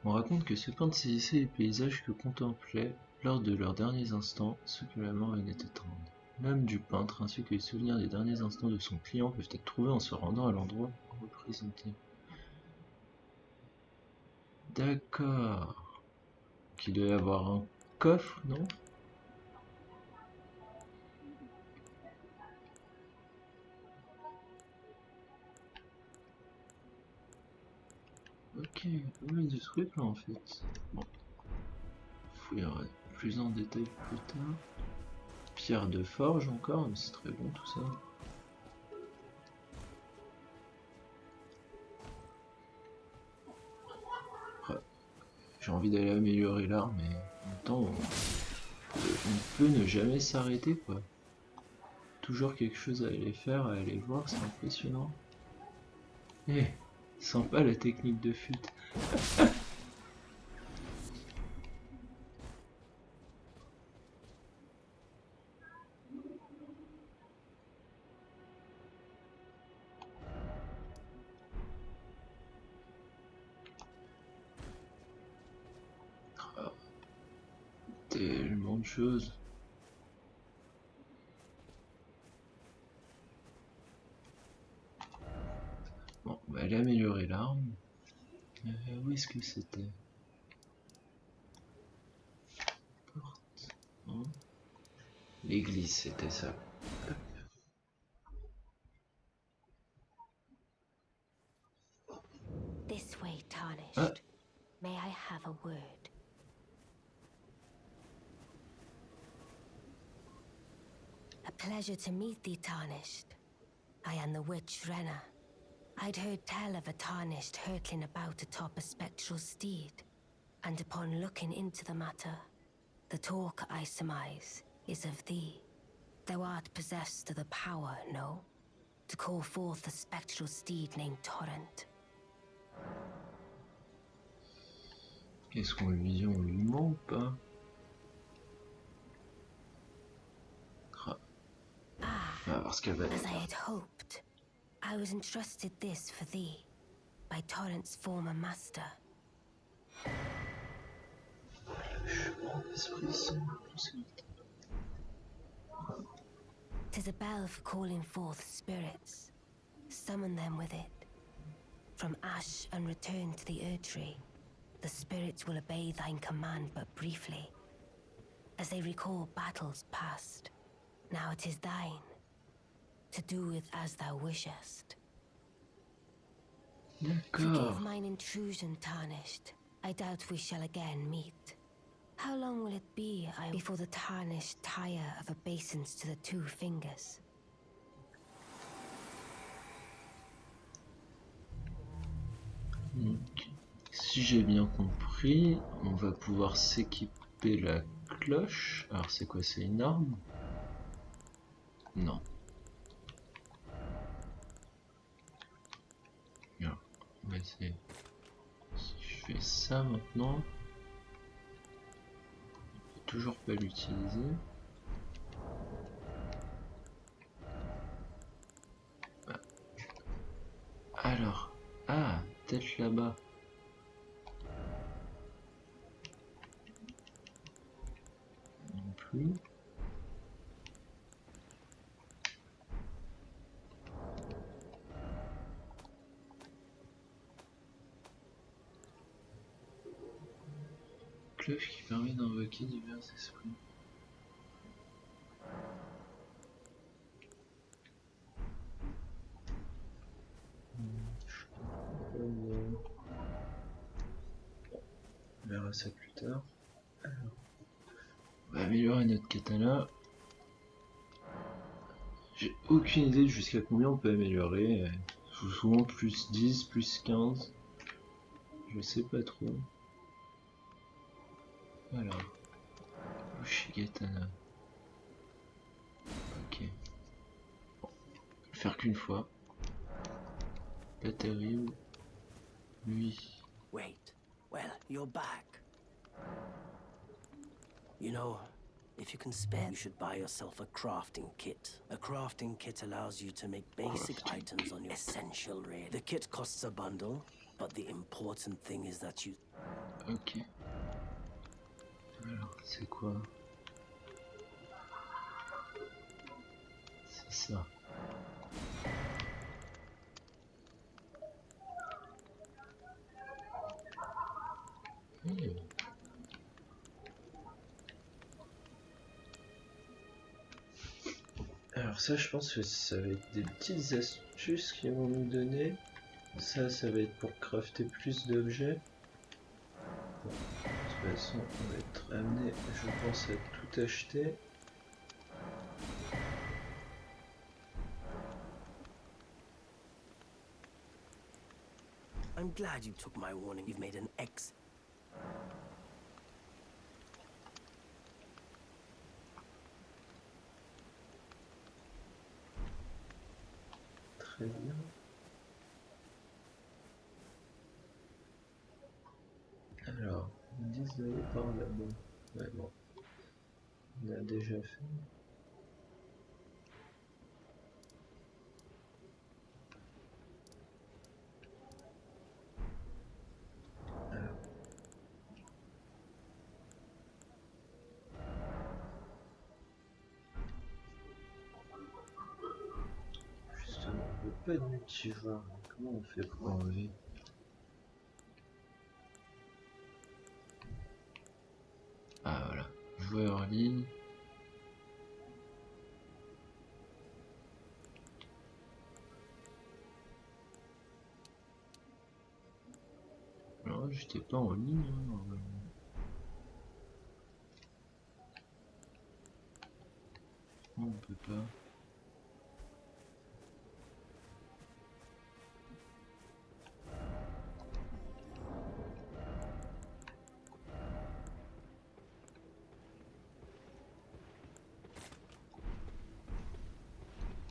On raconte que ce peintre saisissait les paysages que contemplait lors de leurs derniers instants, ce que la mort venait étreindre. L'âme du peintre ainsi que les souvenirs des derniers instants de son client peuvent être trouvés en se rendant à l'endroit représenté. D'accord. Qu'il doit y avoir un coffre, non? Ok, oui, du truc là en fait. Bon, fouillera plus en détail plus tard. Pierre de forge encore, mais c'est très bon tout ça. Ouais, j'ai envie d'aller améliorer l'art, mais en même temps, on peut ne jamais s'arrêter quoi. Toujours quelque chose à aller faire, à aller voir, c'est impressionnant. Eh, sympa la technique de fut. tellement de choses. Bon, on va aller améliorer l'arme. Où est-ce que c'était? Porte. Hein. L'église, c'était ça. Hop. This way, Tarnished. Ah. May I have a word? A pleasure to meet thee, Tarnished. I am the witch Renna. I'd heard tell of a Tarnished hurtling about atop a spectral steed, and upon looking into the matter, the talk, I surmise, is of thee. Thou art possessed of the power, no? To call forth a spectral steed named Torrent. Qu'est-ce qu'on lui dit? On lui ment ou pas? Ah, On va voir ce qu'elle va as I dire. had hoped, I was entrusted this for thee, by Torrent's former master. Tis a bell for calling forth spirits. Summon them with it. From ash and return to the Erdtree, the spirits will obey thine command but briefly, as they recall battles past. Now it is thine, to do with as thou wishest. D'accord. Forgive mine intrusion, Tarnished. I doubt we shall again meet. How long will it be before the Tarnished tire of obeisance to the two fingers? Donc, si j'ai bien compris, on va pouvoir s'équiper la cloche. Alors c'est quoi? C'est une arme? Non. Bien. On va essayer. Si je fais ça maintenant, je peux toujours pas l'utiliser. Alors, ah, peut-être là-bas. Non plus. Cloche qui permet d'invoquer divers esprits. On verra ça plus tard. Alors, on va améliorer notre katana. J'ai aucune idée de jusqu'à combien on peut améliorer. Souvent plus 10, plus 15. Je sais pas trop. Alors, Ushigatana. Ok. Bon, le faire qu'une fois. Pas terrible. Lui. Wait. Well, you're back. You know, if you can spare, you should buy yourself a crafting kit. A crafting kit allows you to make basic items on your essential really. The kit costs a bundle, but the important thing is that you... Ok. Alors, c'est quoi? C'est ça. Alors ça, je pense que ça va être des petites astuces qu'ils vont nous donner. Ça va être pour crafter plus d'objets. Bon, de toute façon, on va être amené, je pense, à tout acheter. I'm glad you took my warning. You've made an ex... Très bien. Alors, ils disent d'aller par là-bas. Ouais, bon. On a déjà fait. Alors. pas de multivore. Comment on fait pour enlever? Ah voilà, joueur en ligne. Alors j'étais pas en ligne hein, normalement. Non, on peut pas.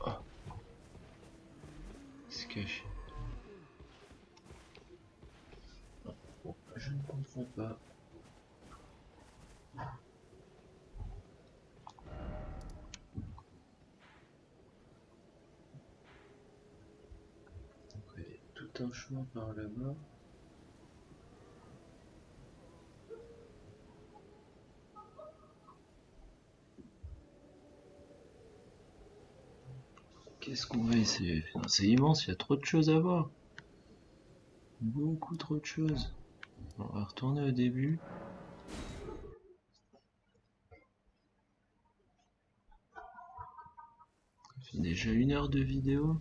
Ah, c'est caché. Bon, je ne comprends pas. Donc, il y a tout un chemin par là-bas. Qu'est-ce qu'on va essayer? Enfin, c'est immense, il y a trop de choses à voir. Beaucoup trop de choses. On va retourner au début. Ça fait déjà 1 heure de vidéo.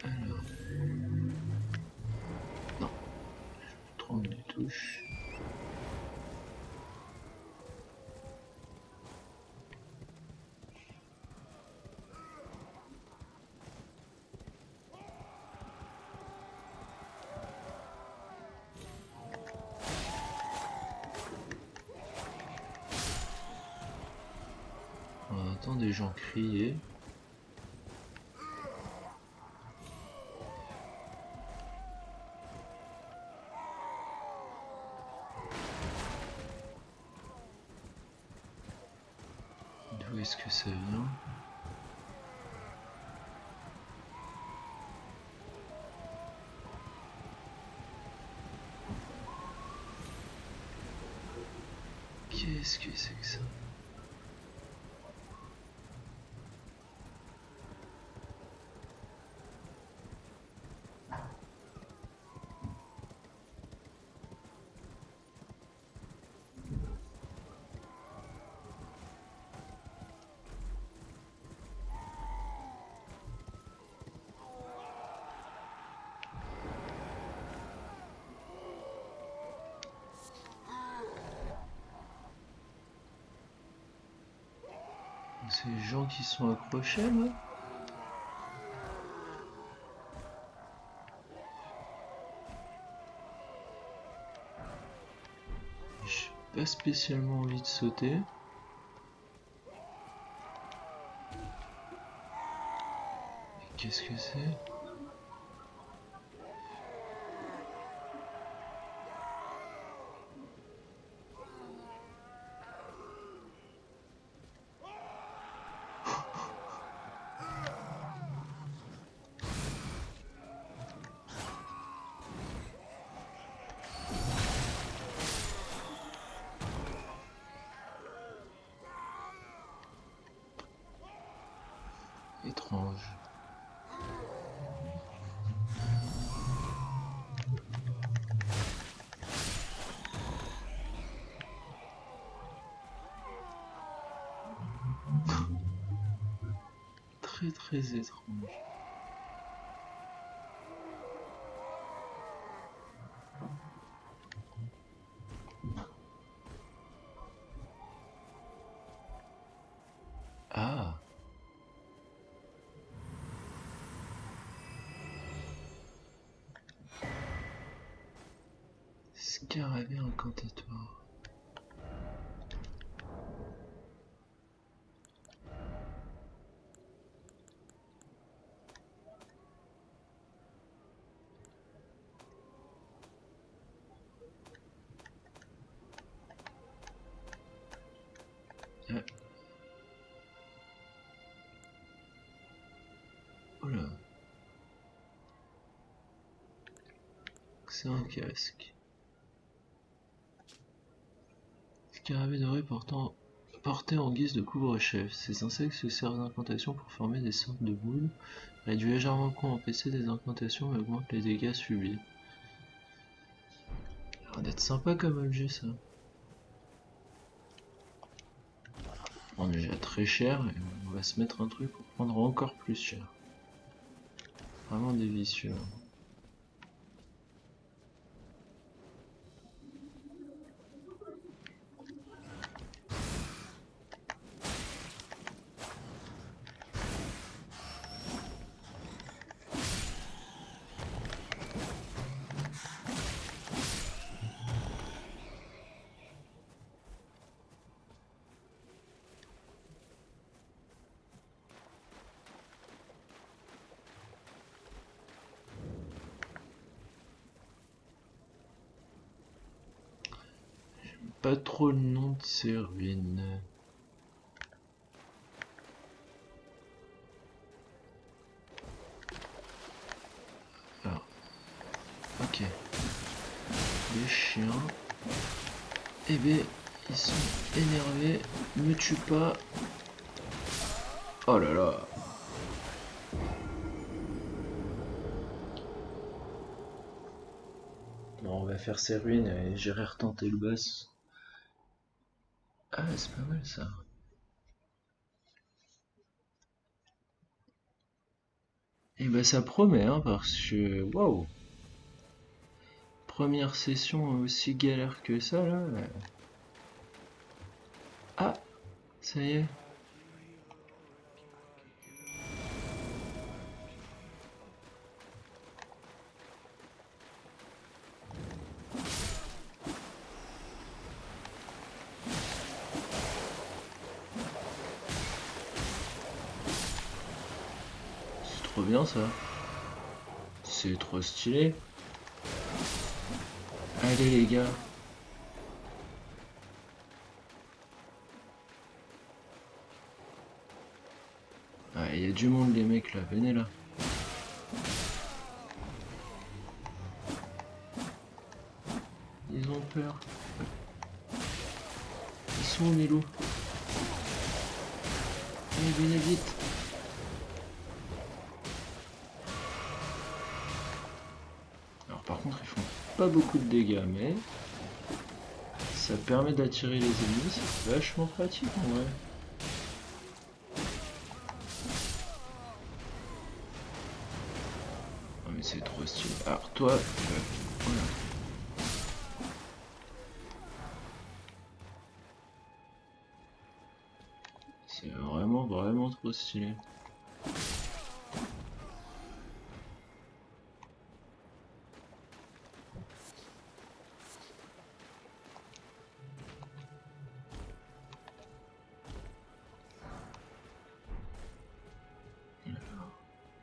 Alors, non, je me trompe de touche. On entend des gens crier. D'où est-ce que ça vient? Qu'est-ce que c'est que ça? C'est les gens qui sont accrochés là? J'ai pas spécialement envie de sauter. Qu'est-ce que c'est? Étrange. Très très étrange. Ah! Scarabée incantatoire. Ah. Oh là. C'est un casque. Scarabée doré portés en guise de couvre-chef. Ces insectes se servent d'incantations pour former des sortes de boules, réduit légèrement le coût en PC des incantations mais augmente les dégâts subis. Ça a l'air d'être sympa comme objet ça. On est déjà très cher et on va se mettre un truc pour prendre encore plus cher. Vraiment des vicieux. Pas trop le nom de ces ruines. Alors, ok. Les chiens. Eh ben, ils sont énervés. Me tue pas. Oh là là. Bon, on va faire ces ruines et j'irai retenter le boss. Ah, c'est pas mal ça. Et bah ça promet, hein, parce que... Waouh. Première session aussi galère que ça, là. Ah, ça y est. C'est trop bien ça. C'est trop stylé. Allez les gars. Ah, il y a du monde les mecs là, venez là. Ils ont peur. Ils sont où mes loups? Allez, venez vite. Alors par contre ils font pas beaucoup de dégâts mais ça permet d'attirer les ennemis, c'est vachement pratique en vrai. Oh mais c'est trop stylé. Alors toi, voilà. C'est vraiment trop stylé.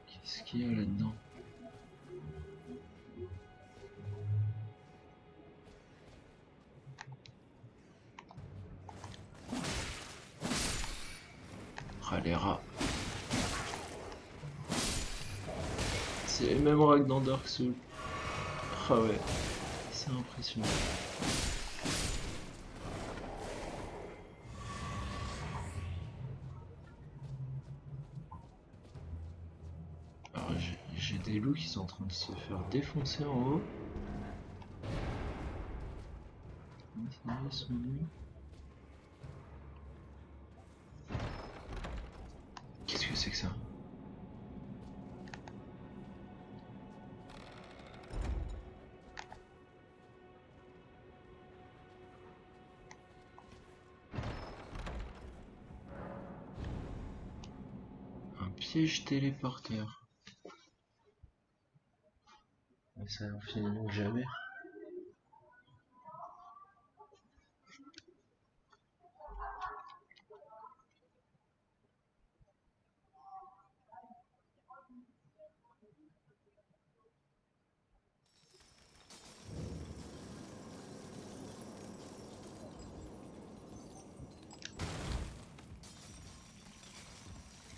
Qu'est-ce qu'il y a là-dedans? Ah les rats. C'est les mêmes rats que dans Dark Souls. Ah ouais, c'est impressionnant. Alors j'ai des loups qui sont en train de se faire défoncer en haut. Ça va, ils sont nuls. Qu'est-ce que c'est que ça? Un piège téléporteur. Mais ça en finit donc jamais.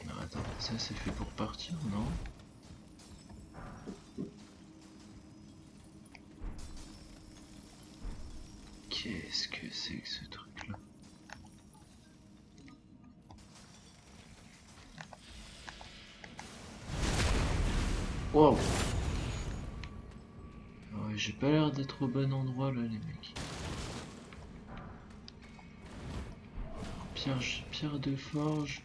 Alors attends, ça c'est fait pour partir, non? Qu'est-ce que c'est que ce truc là? Wow. Ouais, j'ai pas l'air d'être au bon endroit là, les mecs. Pierre de forge.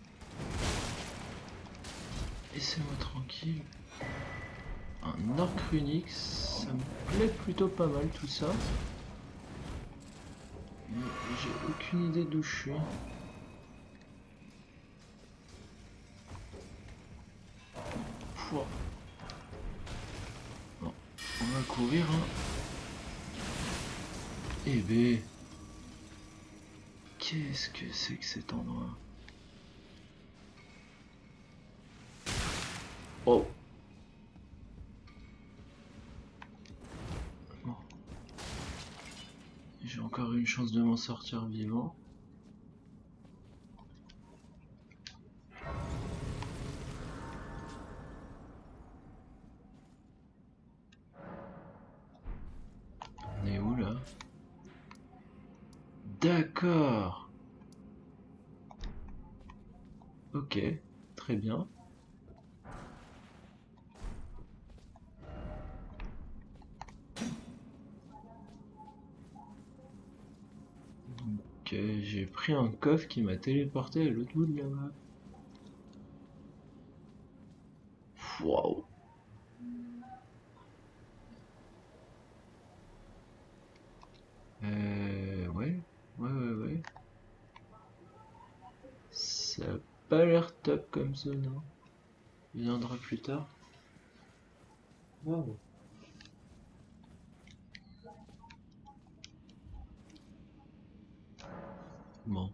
Laissez-moi tranquille. Un orc runique, ça me plaît plutôt pas mal tout ça. Mais j'ai aucune idée d'où je suis. Pouah. Bon, on va courir, hein. Eh ben, qu'est-ce que c'est que cet endroit? Oh. Bon. J'ai encore une chance de m'en sortir vivant. On est où là? D'accord. Ok, très bien. Donc j'ai pris un coffre qui m'a téléporté à l'autre bout de la map. Waouh. Ouais. Ça a pas l'air top comme ça, non? Il viendra plus tard. Waouh. Bon,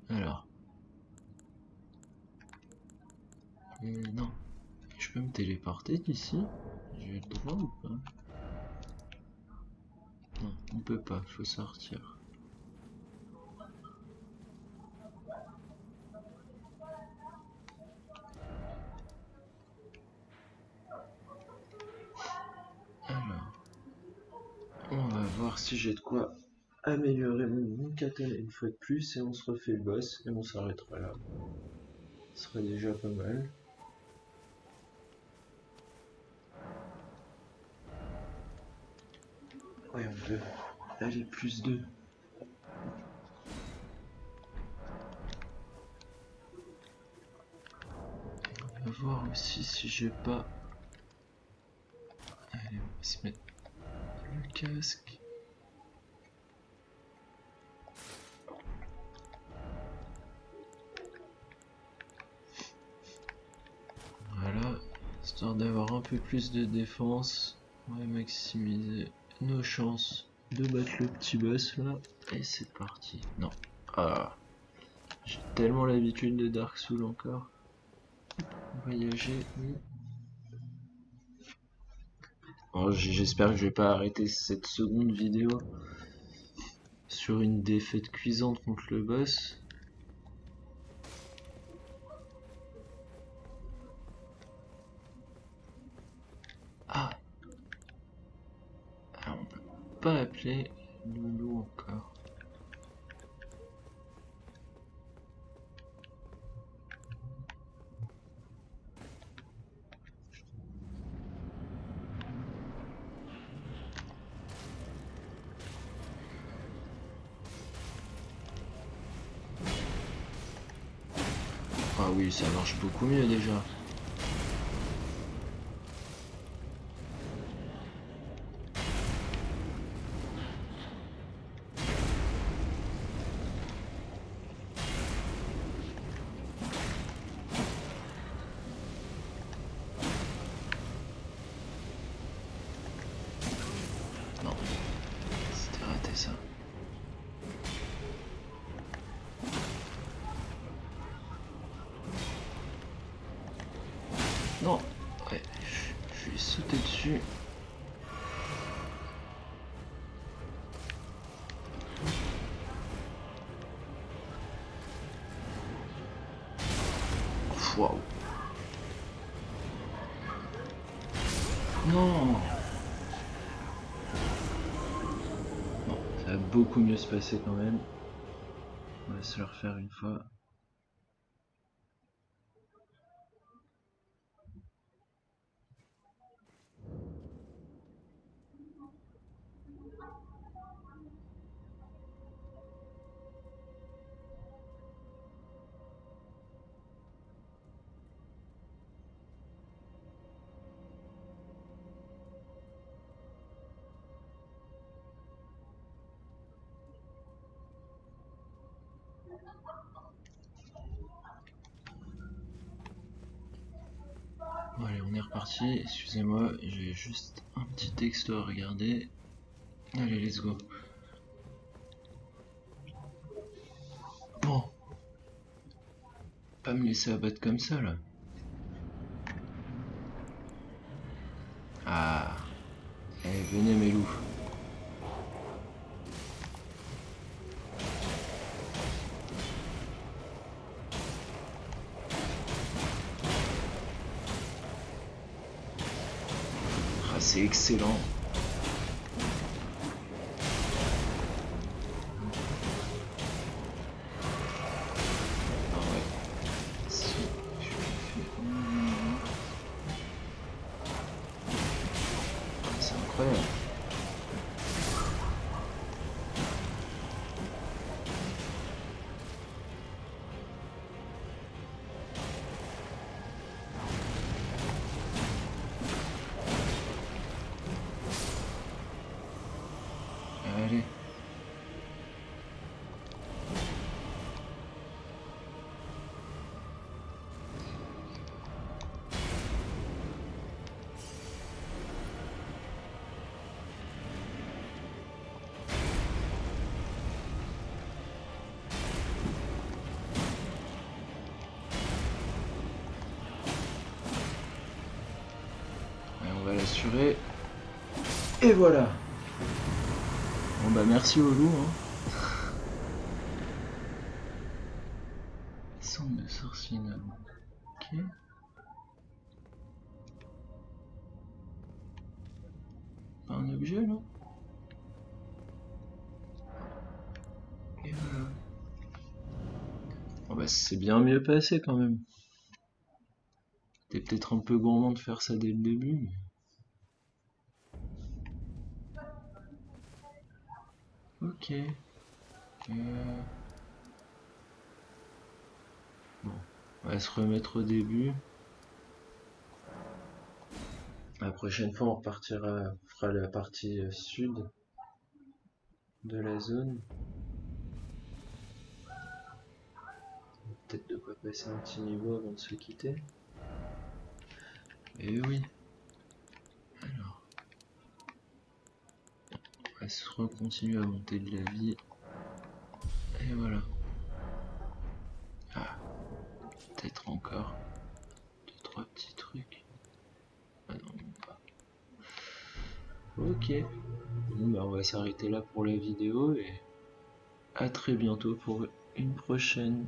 alors. Non. Je peux me téléporter d'ici? J'ai le droit ou pas? Non, on peut pas, faut sortir. Alors, on va voir si j'ai de quoi améliorer mon katana une fois de plus et on se refait le boss et on s'arrêtera là. Ce serait déjà pas mal. Ouais, on peut aller plus 2. On va voir aussi si j'ai pas... Allez, on va se mettre le casque. Voilà, histoire d'avoir un peu plus de défense. On va maximiser nos chances de battre le petit boss là. Et c'est parti. Non. Ah, j'ai tellement l'habitude de Dark Souls encore. Voyager. Oh, j'espère que je vais pas arrêter cette seconde vidéo sur une défaite cuisante contre le boss. Ah, alors on peut pas appeler Loulou encore. Ah oui, ça marche beaucoup mieux déjà. Non, c'était raté ça. Non, ouais, je vais sauter dessus. Waouh. Non. Bon, ça va beaucoup mieux se passer quand même. On va se le refaire une fois. parti, excusez-moi, j'ai juste un petit texto à regarder. Allez, let's go. Bon. Pas me laisser abattre comme ça, là. Ah. Allez, venez mes loups. Ah, c'est excellent. Ah ouais. Si je fais... C'est incroyable. Allez. On va l'assurer. Et voilà. Bon bah merci au loup. Hein. Cendre de sorcier noble. Ok. Pas un objet là. Et voilà. Bon bah c'est bien mieux passé quand même. T'es peut-être un peu gourmand de faire ça dès le début. Mais... Ok. Bon, on va se remettre au début. La prochaine fois, on repartira, on fera la partie sud de la zone. Peut-être de quoi passer un petit niveau avant de se quitter. Et oui. Alors, on va se continuer à monter de la vie. Et voilà. Ah, peut-être encore 2-3 petits trucs. Ah non, même pas. Ok. Bon, bah on va s'arrêter là pour la vidéo et à très bientôt pour une prochaine.